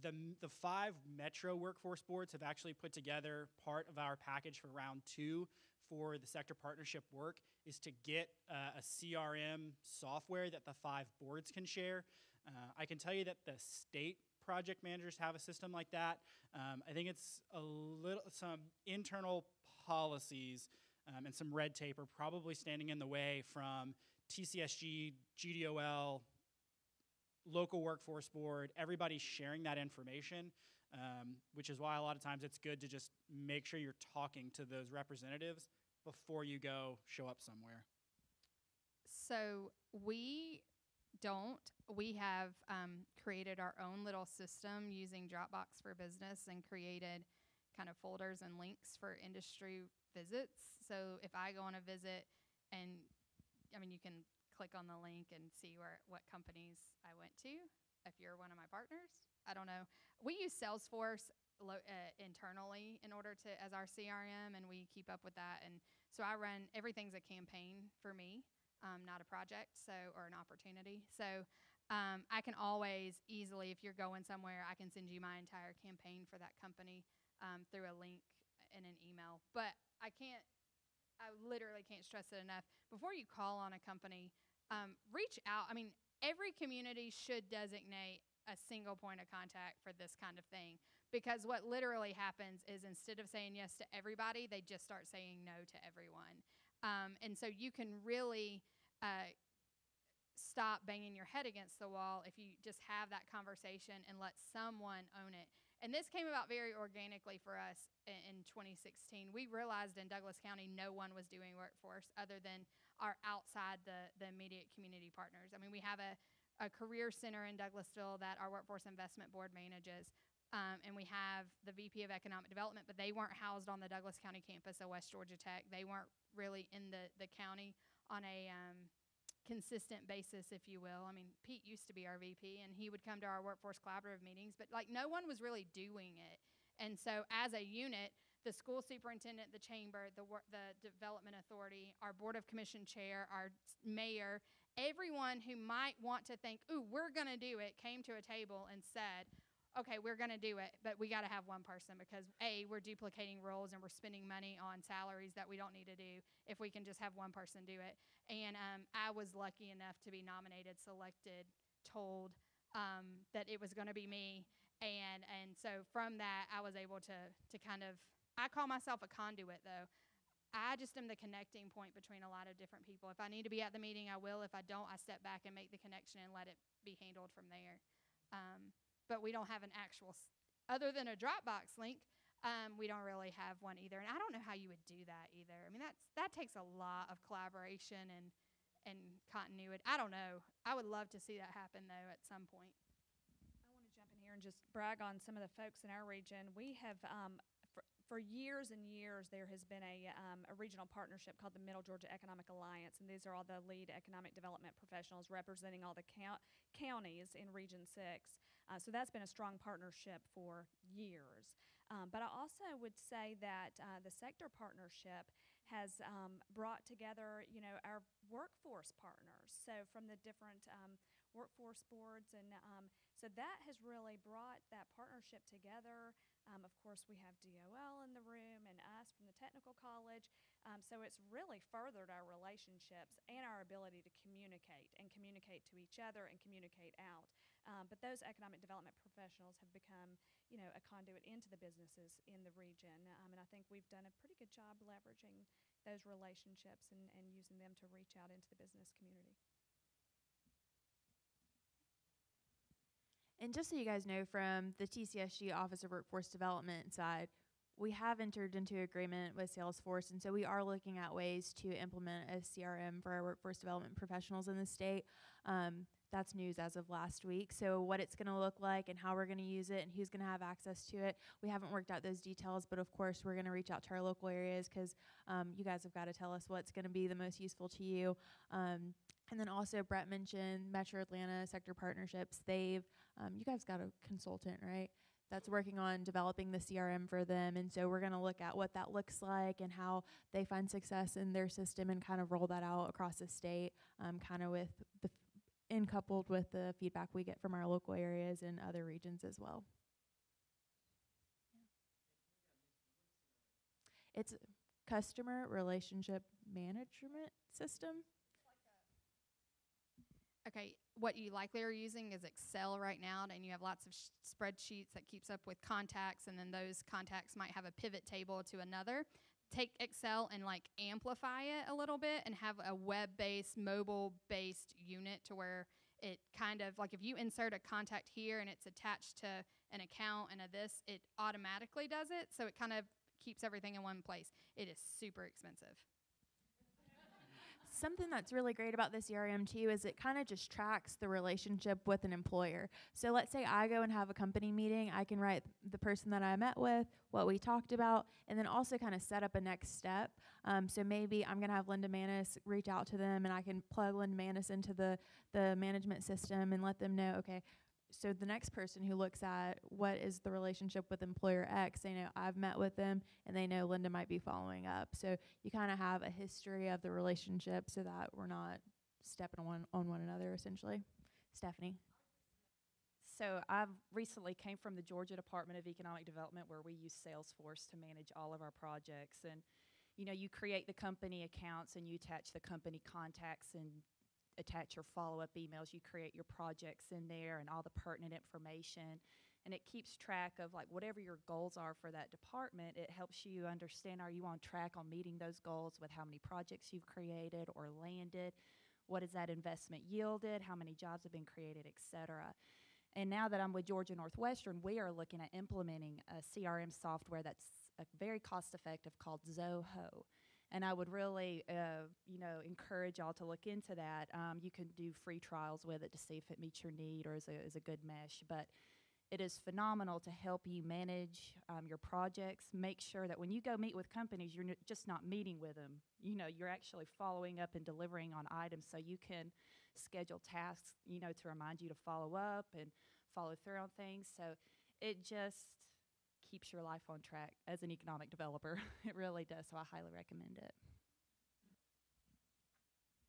The 5 metro workforce boards have actually put together part of our package for round 2 for the sector partnership work is to get a CRM software that the 5 boards can share. I can tell you that the state project managers have a system like that. I think it's some internal policies and some red tape are probably standing in the way from TCSG, GDOL, local workforce board, everybody sharing that information, which is why a lot of times it's good to just make sure you're talking to those representatives before you go show up somewhere. So we have created our own little system using Dropbox for Business and created kind of folders and links for industry visits. So if I go on a visit and, you can click on the link and see what companies I went to if you're one of my partners. I don't know. We use Salesforce internally in order to as our CRM, and we keep up with that. And So I run, everything's a campaign for me, not a project, or an opportunity. So I can always easily, if you're going somewhere, I can send you my entire campaign for that company through a link in an email. But I literally can't stress it enough. Before you call on a company, reach out. I mean, every community should designate a single point of contact for this kind of thing, because what literally happens is instead of saying yes to everybody, they just start saying no to everyone. And so you can really stop banging your head against the wall if you just have that conversation and let someone own it. And this came about very organically for us in 2016. We realized in Douglas County no one was doing workforce other than our outside the immediate community partners. I mean, we have a career center in Douglasville that our Workforce Investment Board manages. And we have the VP of Economic Development, but they weren't housed on the Douglas County campus of West Georgia Tech. They weren't really in the county on a consistent basis, if you will. I mean, Pete used to be our VP, and he would come to our Workforce Collaborative meetings, but like no one was really doing it. And so as a unit, the school superintendent, the chamber, the development authority, our board of commission chair, our mayor, everyone who might want to think, ooh, we're going to do it, came to a table and said, okay, we're going to do it, but we got to have one person because, A, we're duplicating roles and we're spending money on salaries that we don't need to do if we can just have one person do it. And I was lucky enough to be nominated, selected, told that it was going to be me. And so from that, I was able to kind of, I call myself a conduit, though. I just am the connecting point between a lot of different people. If I need to be at the meeting, I will. If I don't, I step back and make the connection and let it be handled from there. But we don't have an actual, other than a Dropbox link, we don't really have one either. And I don't know how you would do that either. I mean, that takes a lot of collaboration and continuity. I don't know. I would love to see that happen, though, at some point. I want to jump in here and just brag on some of the folks in our region. We have, for years and years, there has been a regional partnership called the Middle Georgia Economic Alliance, and these are all the lead economic development professionals representing all the counties in Region 6. So that's been a strong partnership for years. But I also would say that the sector partnership has brought together, our workforce partners. So from the different workforce boards, and so that has really brought that partnership together. Of course, we have DOL in the room and us from the technical college. So it's really furthered our relationships and our ability to communicate to each other and communicate out. But those economic development professionals have become, a conduit into the businesses in the region. And I think we've done a pretty good job leveraging those relationships and using them to reach out into the business community. And just so you guys know, from the TCSG Office of Workforce Development side, we have entered into agreement with Salesforce, and so we are looking at ways to implement a CRM for our workforce development professionals in the state. That's news as of last week. So what it's going to look like and how we're going to use it and who's going to have access to it, we haven't worked out those details, but of course we're going to reach out to our local areas because you guys have got to tell us what's going to be the most useful to you. And then also Bret mentioned Metro Atlanta Sector Partnerships. They've, you guys got a consultant, right? That's working on developing the CRM for them. And so we're going to look at what that looks like and how they find success in their system and kind of roll that out across the state, kind of with coupled with the feedback we get from our local areas and other regions as well. It's customer relationship management system. Okay, what you likely are using is Excel right now, and you have lots of spreadsheets that keeps up with contacts, and then those contacts might have a pivot table to another. Take Excel and like amplify it a little bit and have a web-based, mobile-based unit to where it kind of, like if you insert a contact here and it's attached to an account and a this, it automatically does it, so it kind of keeps everything in one place. It is super expensive. Something that's really great about the CRM too is it kind of just tracks the relationship with an employer. So let's say I go and have a company meeting, I can write the person that I met with, what we talked about, and then also kind of set up a next step. So maybe I'm going to have Linda Manis reach out to them, and I can plug Linda Manis into the management system and let them know, okay, so the next person who looks at what is the relationship with employer X, they know I've met with them and they know Linda might be following up. So you kind of have a history of the relationship so that we're not stepping on one another, essentially. Stephanie. So I've recently came from the Georgia Department of Economic Development, where we use Salesforce to manage all of our projects. And you create the company accounts and you attach the company contacts and attach your follow-up emails. You create your projects in there and all the pertinent information. And it keeps track of like whatever your goals are for that department. It helps you understand, are you on track on meeting those goals with how many projects you've created or landed? What has that investment yielded? How many jobs have been created, et cetera. And now that I'm with Georgia Northwestern, we are looking at implementing a CRM software that's very cost-effective called Zoho. And I would really, encourage y'all to look into that. You can do free trials with it to see if it meets your need or is a good mesh. But it is phenomenal to help you manage your projects. Make sure that when you go meet with companies, you're just not meeting with them. You're actually following up and delivering on items, so you can schedule tasks, to remind you to follow up and follow through on things. So it just keeps your life on track as an economic developer. It really does, so I highly recommend it.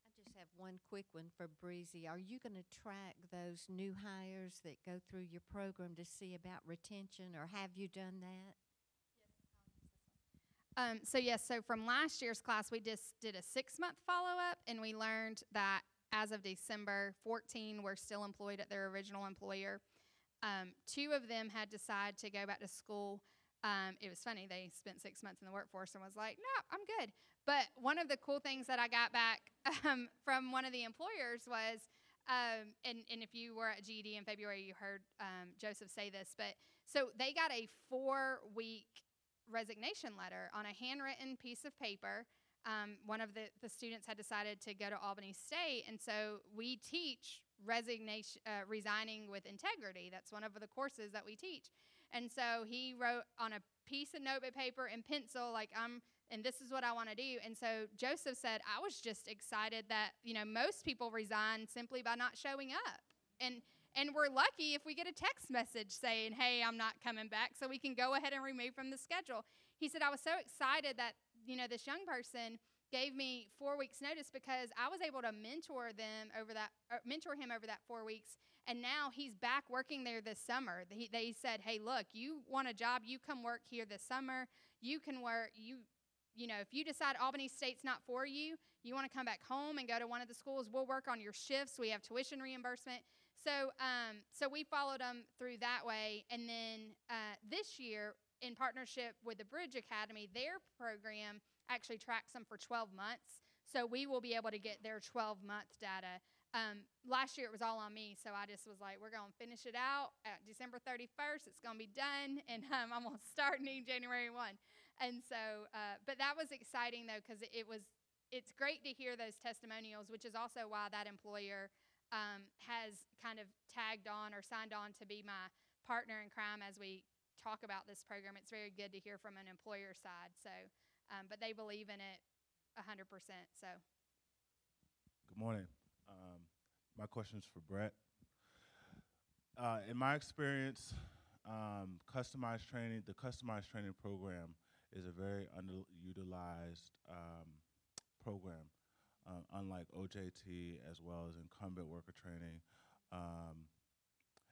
I just have one quick one for Breezy. Are you going to track those new hires that go through your program to see about retention, or have you done that? So from last year's class, we just did a 6-month follow-up, and we learned that as of December, 14 were still employed at their original employer. 2 of them had decided to go back to school. It was funny. They spent 6 months in the workforce and was like, no, I'm good. But one of the cool things that I got back from one of the employers was, and if you were at GED in February, you heard Joseph say this, but so they got a 4-week resignation letter on a handwritten piece of paper. One of the students had decided to go to Albany State, and so we teach resigning with integrity. That's one of the courses that we teach. And so he wrote on a piece of notebook paper and pencil, and this is what I want to do. And so Joseph said, I was just excited that, most people resign simply by not showing up. And we're lucky if we get a text message saying, hey, I'm not coming back, so we can go ahead and remove from the schedule. He said, I was so excited that, this young person gave me 4 weeks notice because I was able to mentor him over that 4 weeks. And now he's back working there this summer. They said, hey, look, you want a job, you come work here this summer. You can work, if you decide Albany State's not for you, you want to come back home and go to one of the schools, we'll work on your shifts. We have tuition reimbursement. So we followed them through that way. And then this year, in partnership with the Bridge Academy, their program actually tracks them for 12 months. So we will be able to get their 12-month data. Last year, it was all on me, so I just was like, we're going to finish it out at December 31st. It's going to be done, and I'm going to start January 1. And so, but that was exciting, though, because it's great to hear those testimonials, which is also why that employer has kind of tagged on or signed on to be my partner in crime as we talk about this program. It's very good to hear from an employer side. So, but they believe in it 100%. So. Good morning. My question is for Bret. In my experience, the customized training program is a very underutilized program, unlike OJT as well as incumbent worker training.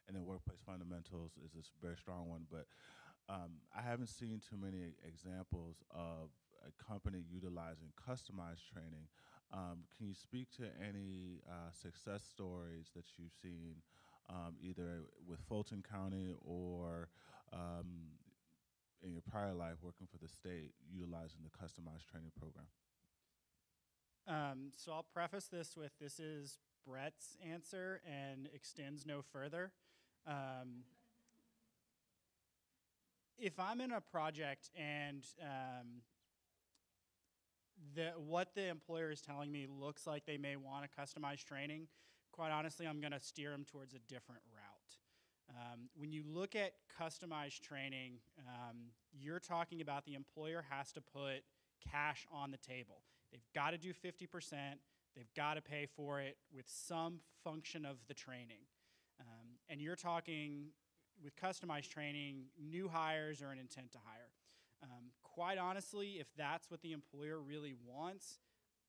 And then workplace fundamentals is a very strong one, but I haven't seen too many examples of a company utilizing customized training. Can you speak to any success stories that you've seen either with Fulton County or in your prior life working for the state utilizing the customized training program? So I'll preface this with this is Bret's answer and extends no further. If I'm in a project and what the employer is telling me looks like they may want a customized training, quite honestly, I'm going to steer them towards a different route. When you look at customized training, you're talking about the employer has to put cash on the table. They've got to do 50%. They've got to pay for it with some function of the training. and you're talking with customized training, new hires or an intent to hire. Quite honestly, if that's what the employer really wants,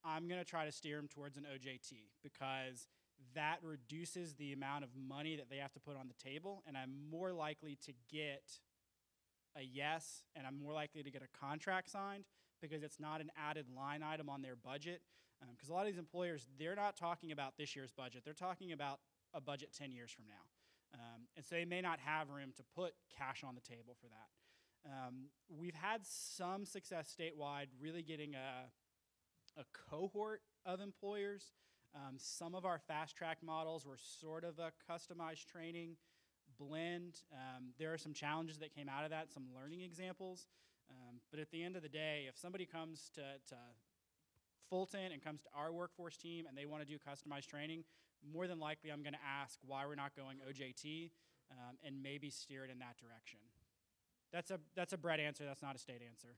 I'm going to try to steer them towards an OJT, because that reduces the amount of money that they have to put on the table, and I'm more likely to get a yes, and I'm more likely to get a contract signed, because it's not an added line item on their budget. Because a lot of these employers, they're not talking about this year's budget. They're talking about a budget 10 years from now. And so they may not have room to put cash on the table for that. We've had some success statewide really getting a cohort of employers. Some of our fast track models were sort of a customized training blend. There are some challenges that came out of that, some learning examples. But at the end of the day, if somebody comes to Fulton and comes to our workforce team and they want to do customized training, more than likely I'm going to ask why we're not going OJT and maybe steer it in that direction. That's a Bret answer. That's not a state answer.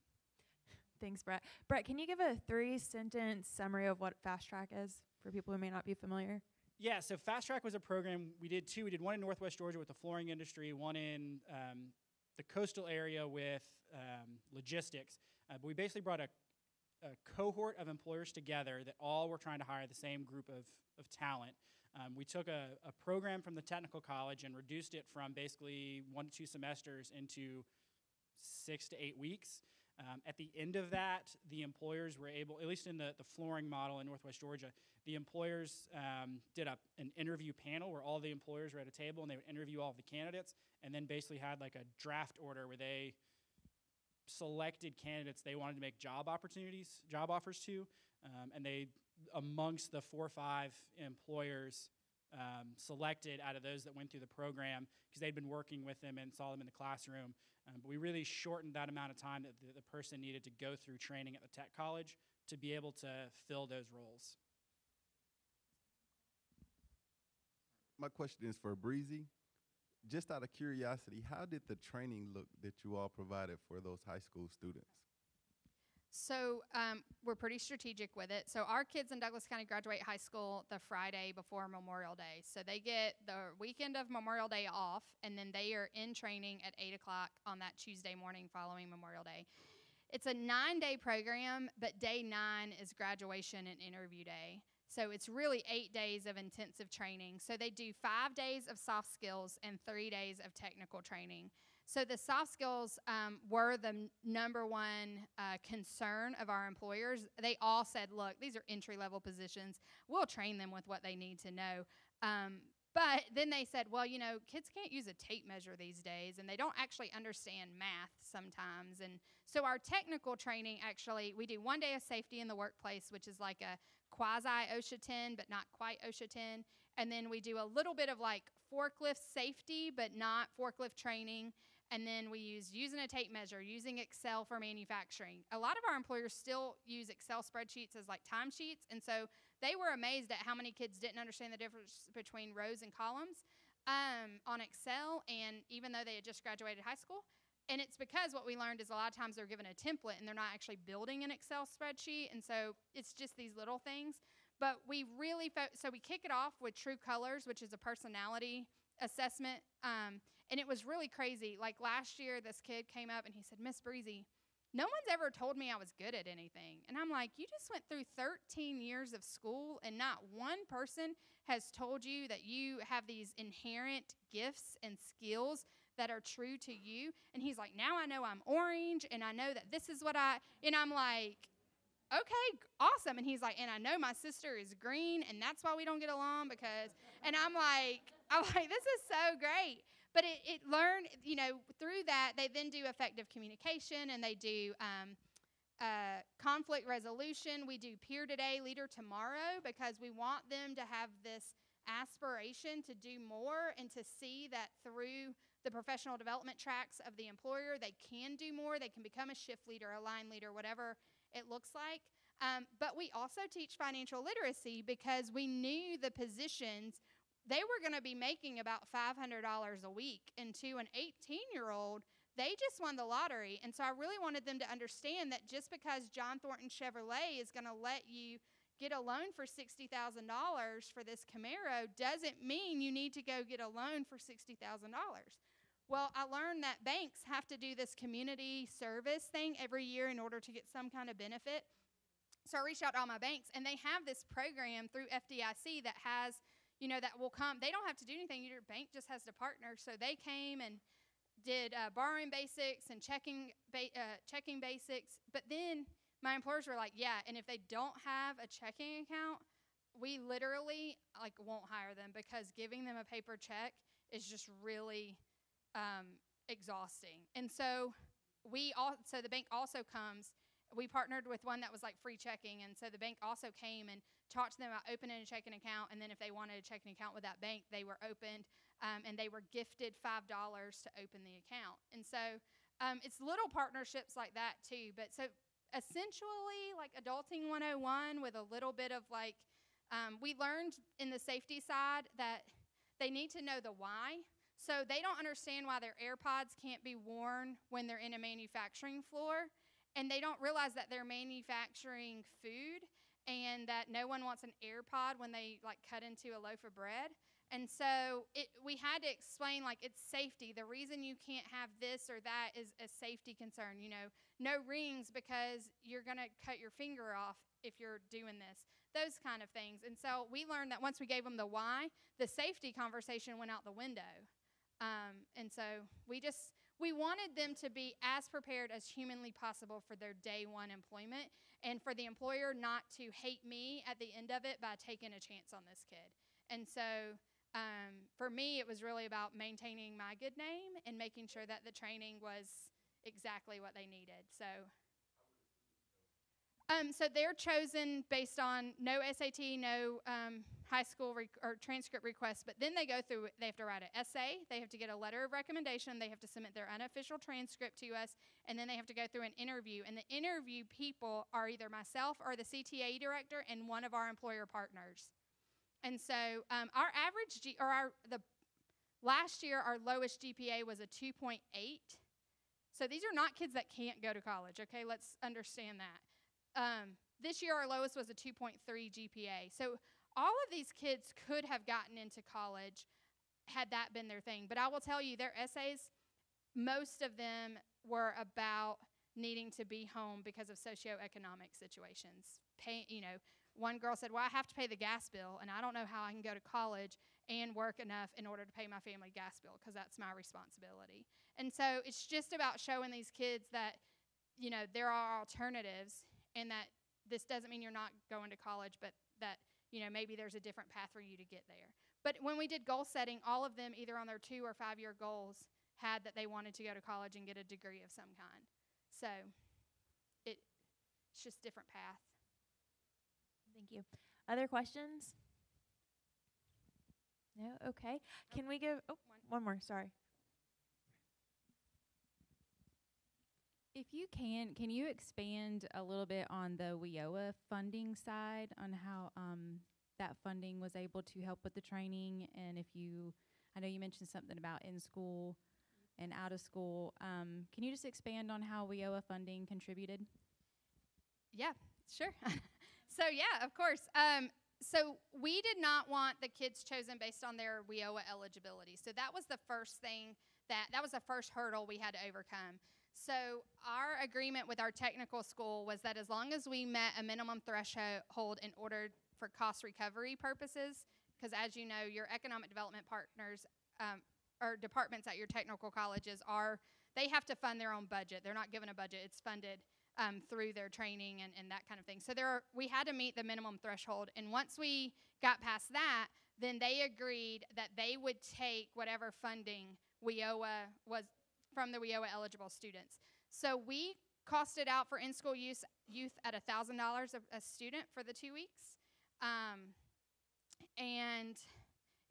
Thanks, Bret. Bret, can you give a 3-sentence summary of what Fast Track is for people who may not be familiar? Yeah, so Fast Track was a program we did two. We did one in Northwest Georgia with the flooring industry, one in the coastal area with logistics. But we basically brought a cohort of employers together that all were trying to hire the same group of talent. We took a program from the technical college and reduced it from basically 1 to 2 semesters into 6 to 8 weeks. At the end of that, the employers were able, at least in the flooring model in Northwest Georgia, the employers did an interview panel where all the employers were at a table and they would interview all of the candidates, and then basically had like a draft order where they selected candidates they wanted to make job offers to, and they, amongst the 4 or 5 employers selected out of those that went through the program, because they'd been working with them and saw them in the classroom. But we really shortened that amount of time that the person needed to go through training at the tech college to be able to fill those roles. My question is for Breezy. Just out of curiosity, how did the training look that you all provided for those high school students? So we're pretty strategic with it. So our kids in Douglas County graduate high school the Friday before Memorial Day. So they get the weekend of Memorial Day off, and then they are in training at 8 o'clock on that Tuesday morning following Memorial Day. It's a 9-day program, but day 9 is graduation and interview day. So it's really 8 days of intensive training. So they do 5 days of soft skills and 3 days of technical training. So the soft skills were the number one concern of our employers. They all said, look, these are entry-level positions. We'll train them with what they need to know. But then they said, well, you know, kids can't use a tape measure these days, and they don't actually understand math sometimes. And so our technical training, actually, we do 1 day of safety in the workplace, which is like a quasi-OSHA 10, but not quite OSHA 10. And then we do a little bit of like forklift safety, but not forklift training. And then we use using a tape measure, using Excel for manufacturing. A lot of our employers still use Excel spreadsheets as like timesheets, and so they were amazed at how many kids didn't understand the difference between rows and columns on Excel, and even though they had just graduated high school. And it's because what we learned is a lot of times they're given a template and they're not actually building an Excel spreadsheet, and so it's just these little things. But we really, so we kick it off with True Colors, which is a personality assessment, and it was really crazy. Like last year, this kid came up and he said, Miss Breezy, no one's ever told me I was good at anything. And I'm like, you just went through 13 years of school and not one person has told you that you have these inherent gifts and skills that are true to you. And he's like, now I know I'm orange and I know that this is what and I'm like, okay, awesome. And he's like, and I know my sister is green and that's why we don't get along because, and I'm like, this is so great. But it learned, you know, through that, they then do effective communication and they do conflict resolution. We do peer today, leader tomorrow, because we want them to have this aspiration to do more and to see that through the professional development tracks of the employer, they can do more. They can become a shift leader, a line leader, whatever it looks like. But we also teach financial literacy because we knew the positions they were going to be making about $500 a week. And to an 18-year-old, they just won the lottery. And so I really wanted them to understand that just because John Thornton Chevrolet is going to let you get a loan for $60,000 for this Camaro doesn't mean you need to go get a loan for $60,000. Well, I learned that banks have to do this community service thing every year in order to get some kind of benefit. So I reached out to all my banks, and they have this program through FDIC that has, that will come. They don't have to do anything. Your bank just has to partner. So they came and did borrowing basics and checking basics. But then my employers were like, yeah, and if they don't have a checking account, we literally won't hire them, because giving them a paper check is just really exhausting. And so the bank also comes. We partnered with one that was free checking, and so the bank also came and talked to them about opening a checking account, and then if they wanted a checking account with that bank, they were opened, and they were gifted $5 to open the account. And so it's little partnerships like that too. But so essentially Adulting 101 with a little bit of we learned in the safety side that they need to know the why. So they don't understand why their AirPods can't be worn when they're in a manufacturing floor. And they don't realize that they're manufacturing food, and that no one wants an AirPod when they cut into a loaf of bread. And so we had to explain it's safety. The reason you can't have this or that is a safety concern. No rings because you're going to cut your finger off if you're doing this. Those kind of things. And so we learned that once we gave them the why, the safety conversation went out the window. And so we wanted them to be as prepared as humanly possible for their day one employment, and for the employer not to hate me at the end of it by taking a chance on this kid. And so for me, it was really about maintaining my good name and making sure that the training was exactly what they needed. So they're chosen based on no SAT, no high school or transcript requests, but then they have to write an essay, they have to get a letter of recommendation, they have to submit their unofficial transcript to us, and then they have to go through an interview. And the interview people are either myself or the CTA director and one of our employer partners. And so our average, last year, our lowest GPA was a 2.8. So these are not kids that can't go to college, okay? Let's understand that. This year, our lowest was a 2.3 GPA. So all of these kids could have gotten into college had that been their thing. But I will tell you, their essays, most of them were about needing to be home because of socioeconomic situations. One girl said, well, I have to pay the gas bill, and I don't know how I can go to college and work enough in order to pay my family gas bill, because that's my responsibility. And so it's just about showing these kids that, there are alternatives, and that this doesn't mean you're not going to college, but that maybe there's a different path for you to get there. But when we did goal setting, all of them, either on their 2 or 5 year goals, had that they wanted to go to college and get a degree of some kind. So it's just different path. Thank you. Other questions? No? Okay. Can we give, one more, sorry. If you can you expand a little bit on the WIOA funding side, on how that funding was able to help with the training? And I know you mentioned something about in school and out of school. Can you just expand on how WIOA funding contributed? Yeah, sure. So yeah, of course. So we did not want the kids chosen based on their WIOA eligibility. So that was the first thing that was the first hurdle we had to overcome. So our agreement with our technical school was that as long as we met a minimum threshold in order for cost recovery purposes, because as you know, your economic development partners or departments at your technical colleges they have to fund their own budget. They're not given a budget. It's funded through their training and that kind of thing. So we had to meet the minimum threshold. And once we got past that, then they agreed that they would take whatever funding WIOA was from the WIOA eligible students. So we costed out for in-school youth at $1,000 a student for the 2 weeks. And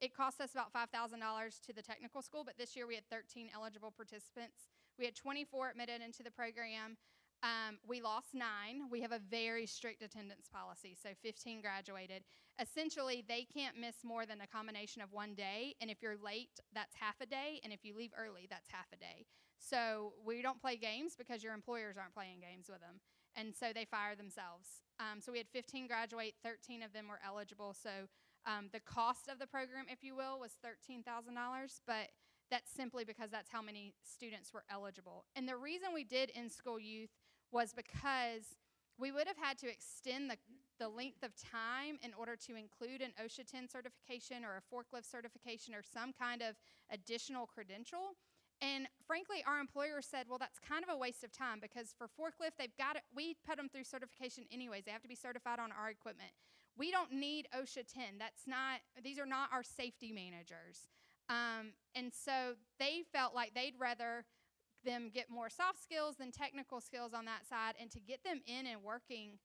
it cost us about $5,000 to the technical school, but this year we had 13 eligible participants. We had 24 admitted into the program. We lost 9. We have a very strict attendance policy, so 15 graduated. Essentially, they can't miss more than a combination of 1 day, and if you're late, that's half a day, and if you leave early, that's half a day. So we don't play games because your employers aren't playing games with them. and so they fire themselves. So we had 15 graduate, 13 of them were eligible. So the cost of the program, if you will, was $13,000, but that's simply because that's how many students were eligible. And the reason we did in-school youth was because we would have had to extend the length of time in order to include an OSHA 10 certification or a forklift certification or some kind of additional credential. And frankly, our employer said, well, that's kind of a waste of time because for forklift, we put them through certification anyways. They have to be certified on our equipment. We don't need OSHA 10. These are not our safety managers. And so they felt like they'd rather them get more soft skills than technical skills on that side, and to get them in and working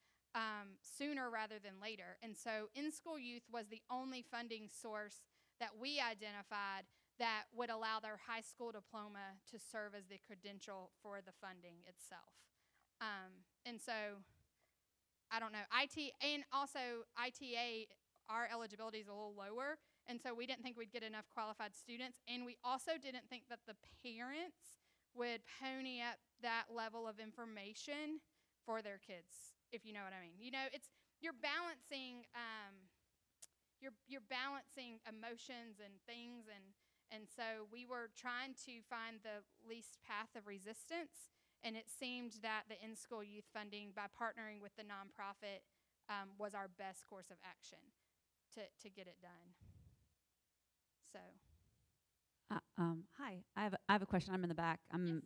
sooner rather than later. And so in-school youth was the only funding source that we identified that would allow their high school diploma to serve as the credential for the funding itself. And so, I don't know, and also ITA, our eligibility is a little lower, and so we didn't think we'd get enough qualified students, and we also didn't think that the parents would pony up that level of information for their kids, if you know what I mean. You know, you're balancing emotions and things, and so we were trying to find the least path of resistance, and it seemed that the in-school youth funding, by partnering with the nonprofit, was our best course of action to get it done. So. Hi, I have a question. I'm in the back. I'm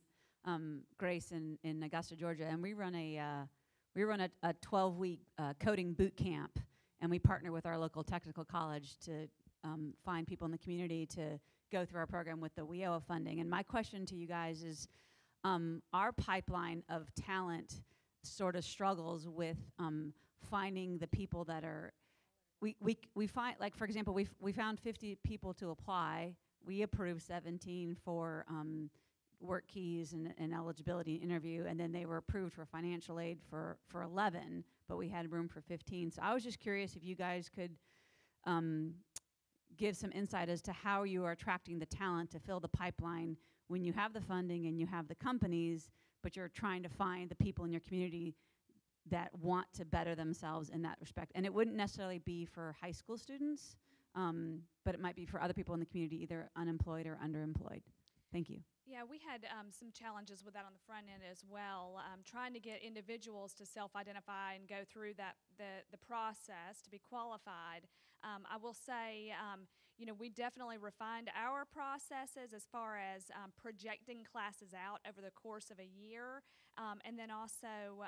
Grace in Augusta, Georgia, and we run a 12-week coding boot camp, and we partner with our local technical college to find people in the community to go through our program with the WIOA funding. And my question to you guys is, our pipeline of talent sort of struggles with finding the people that are. We find, like, for example, we found 50 people to apply. We approved 17 for work keys and eligibility interview, and then they were approved for financial aid for 11, but we had room for 15. So I was just curious if you guys could give some insight as to how you are attracting the talent to fill the pipeline when you have the funding and you have the companies, but you're trying to find the people in your community that want to better themselves in that respect. And it wouldn't necessarily be for high school students, but it might be for other people in the community, either unemployed or underemployed. Thank you. Yeah, we had some challenges with that on the front end as well, trying to get individuals to self-identify and go through the process to be qualified. I will say, we definitely refined our processes as far as projecting classes out over the course of a year, and then also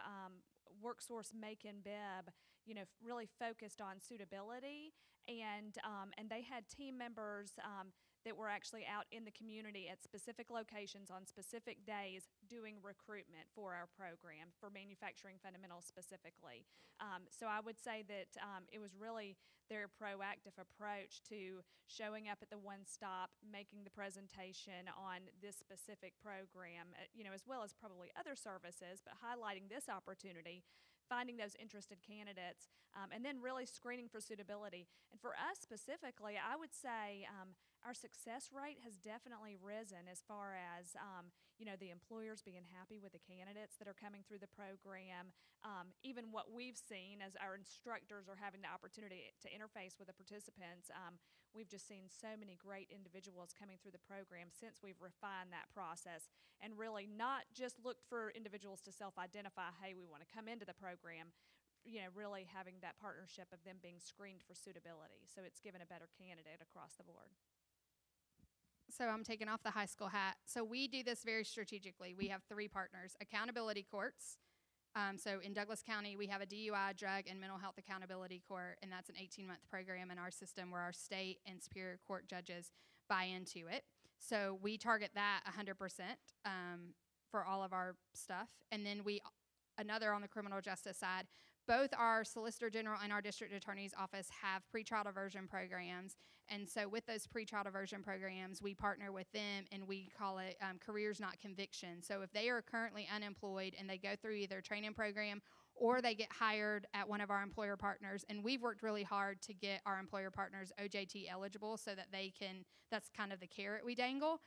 WorkSource Make and Bib, really focused on suitability, and they had team members that were actually out in the community at specific locations on specific days doing recruitment for our program, for manufacturing fundamentals specifically. So I would say that it was really their proactive approach to showing up at the one-stop, making the presentation on this specific program, as well as probably other services, but highlighting this opportunity, finding those interested candidates, and then really screening for suitability. And for us specifically, I would say our success rate has definitely risen as far as, the employers being happy with the candidates that are coming through the program. Even what we've seen as our instructors are having the opportunity to interface with the participants, we've just seen so many great individuals coming through the program since we've refined that process and really not just looked for individuals to self-identify, hey, we want to come into the program, really having that partnership of them being screened for suitability. So it's given a better candidate across the board. So I'm taking off the high school hat. So we do this very strategically. We have 3 partners: accountability courts. So in Douglas County, we have a DUI, drug, and mental health accountability court, and that's an 18-month program in our system where our state and superior court judges buy into it. So we target that 100% for all of our stuff. And then another on the criminal justice side, both our Solicitor General and our District Attorney's Office have pretrial diversion programs. And so with those pretrial diversion programs, we partner with them, and we call it careers, not conviction. So if they are currently unemployed and they go through either a training program or they get hired at one of our employer partners, and we've worked really hard to get our employer partners OJT eligible so that they can, that's kind of the carrot we dangle.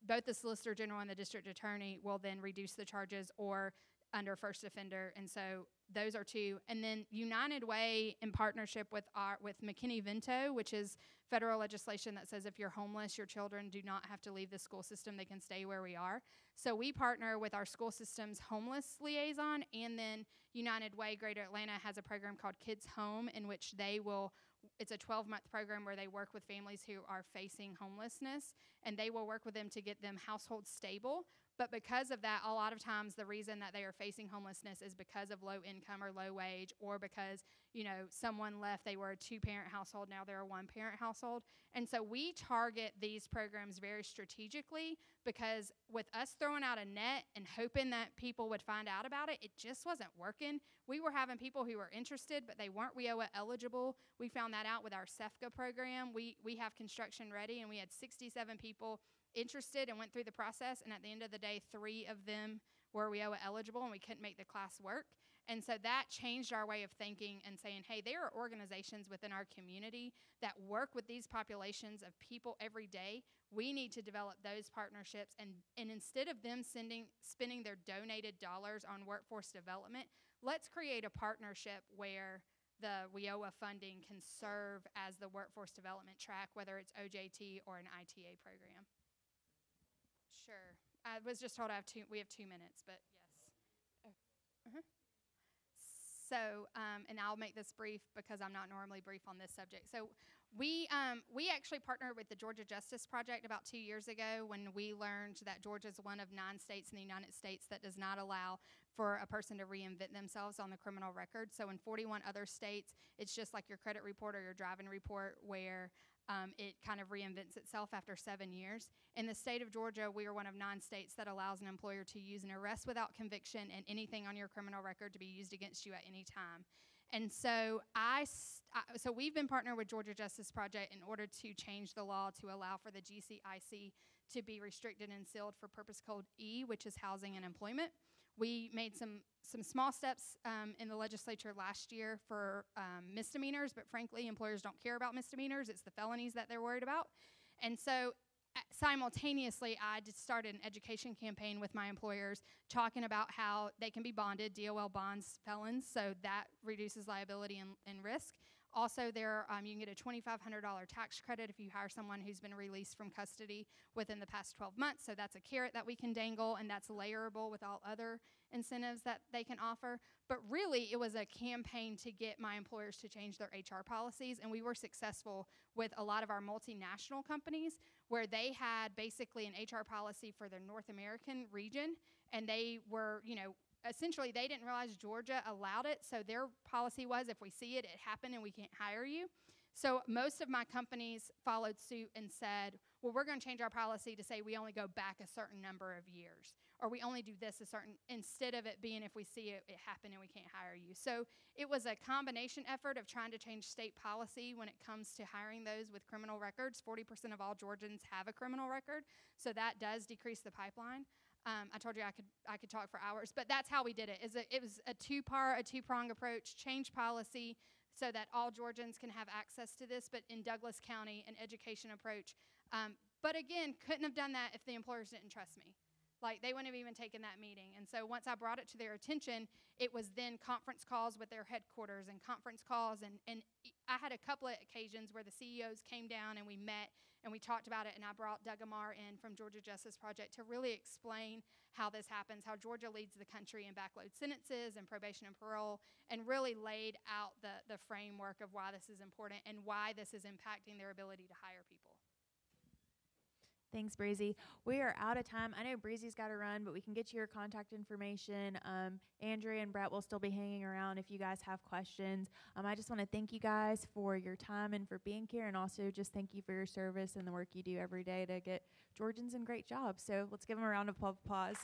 both the Solicitor General and the District Attorney will then reduce the charges or under first offender. And so those are two. And then United Way, in partnership with McKinney-Vento, which is federal legislation that says if you're homeless, your children do not have to leave the school system. They can stay where we are. So we partner with our school system's homeless liaison, and then United Way Greater Atlanta has a program called Kids Home, in which it's a 12-month program where they work with families who are facing homelessness, and they will work with them to get them household stable. But because of that, a lot of times the reason that they are facing homelessness is because of low income or low wage, or because, someone left. They were a 2-parent household, now they're a 1-parent household. And so we target these programs very strategically, because with us throwing out a net and hoping that people would find out about it, it just wasn't working. We were having people who were interested, but they weren't WIOA eligible. We found that out with our SEFCA program. We have construction ready, and we had 67 people interested and went through the process, and at the end of the day, 3 of them were WIOA eligible, and we couldn't make the class work. And so that changed our way of thinking and saying, hey, there are organizations within our community that work with these populations of people every day. We need to develop those partnerships, and instead of them spending their donated dollars on workforce development, let's create a partnership where the WIOA funding can serve as the workforce development track, whether it's OJT or an ITA program. Sure. I was just told we have 2 minutes, but yes. Oh. So, and I'll make this brief because I'm not normally brief on this subject. So we actually partnered with the Georgia Justice Project about 2 years ago, when we learned that Georgia is one of 9 states in the United States that does not allow for a person to reinvent themselves on the criminal record. So in 41 other states, it's just like your credit report or your driving report, where it kind of reinvents itself after 7 years. In the state of Georgia, we are one of 9 states that allows an employer to use an arrest without conviction and anything on your criminal record to be used against you at any time. And so so we've been partnered with Georgia Justice Project in order to change the law to allow for the GCIC to be restricted and sealed for purpose code E, which is housing and employment. We made some small steps in the legislature last year for misdemeanors, but frankly, employers don't care about misdemeanors. It's the felonies that they're worried about. And so simultaneously, I just started an education campaign with my employers, talking about how they can be bonded, DOL bonds felons, so that reduces liability and risk. Also, you can get a $2,500 tax credit if you hire someone who's been released from custody within the past 12 months. So that's a carrot that we can dangle, and that's layerable with all other incentives that they can offer. But really, it was a campaign to get my employers to change their HR policies, and we were successful with a lot of our multinational companies, where they had basically an HR policy for their North American region, and they were, essentially, they didn't realize Georgia allowed it, so their policy was, if we see it, it happened and we can't hire you. So most of my companies followed suit and said, well, we're going to change our policy to say we only go back a certain number of years, or we only do this instead of it being, if we see it, it happened and we can't hire you. So it was a combination effort of trying to change state policy when it comes to hiring those with criminal records. 40% of all Georgians have a criminal record, so that does decrease the pipeline. I told you I could talk for hours, but that's how we did it. It was a two-prong approach: change policy so that all Georgians can have access to this, but in Douglas County, an education approach. But again, couldn't have done that if the employers didn't trust me. Like, they wouldn't have even taken that meeting. And so once I brought it to their attention, it was then conference calls with their headquarters and conference calls. And I had a couple of occasions where the CEOs came down and we met and we talked about it. And I brought Doug Amar in from Georgia Justice Project to really explain how this happens, how Georgia leads the country in backload sentences and probation and parole, and really laid out the framework of why this is important and why this is impacting their ability to hire people. Thanks, Breezy. We are out of time. I know Breezy's got to run, but we can get you your contact information. Andrea and Bret will still be hanging around if you guys have questions. I just want to thank you guys for your time and for being here, and also just thank you for your service and the work you do every day to get Georgians in great jobs. So let's give them a round of applause.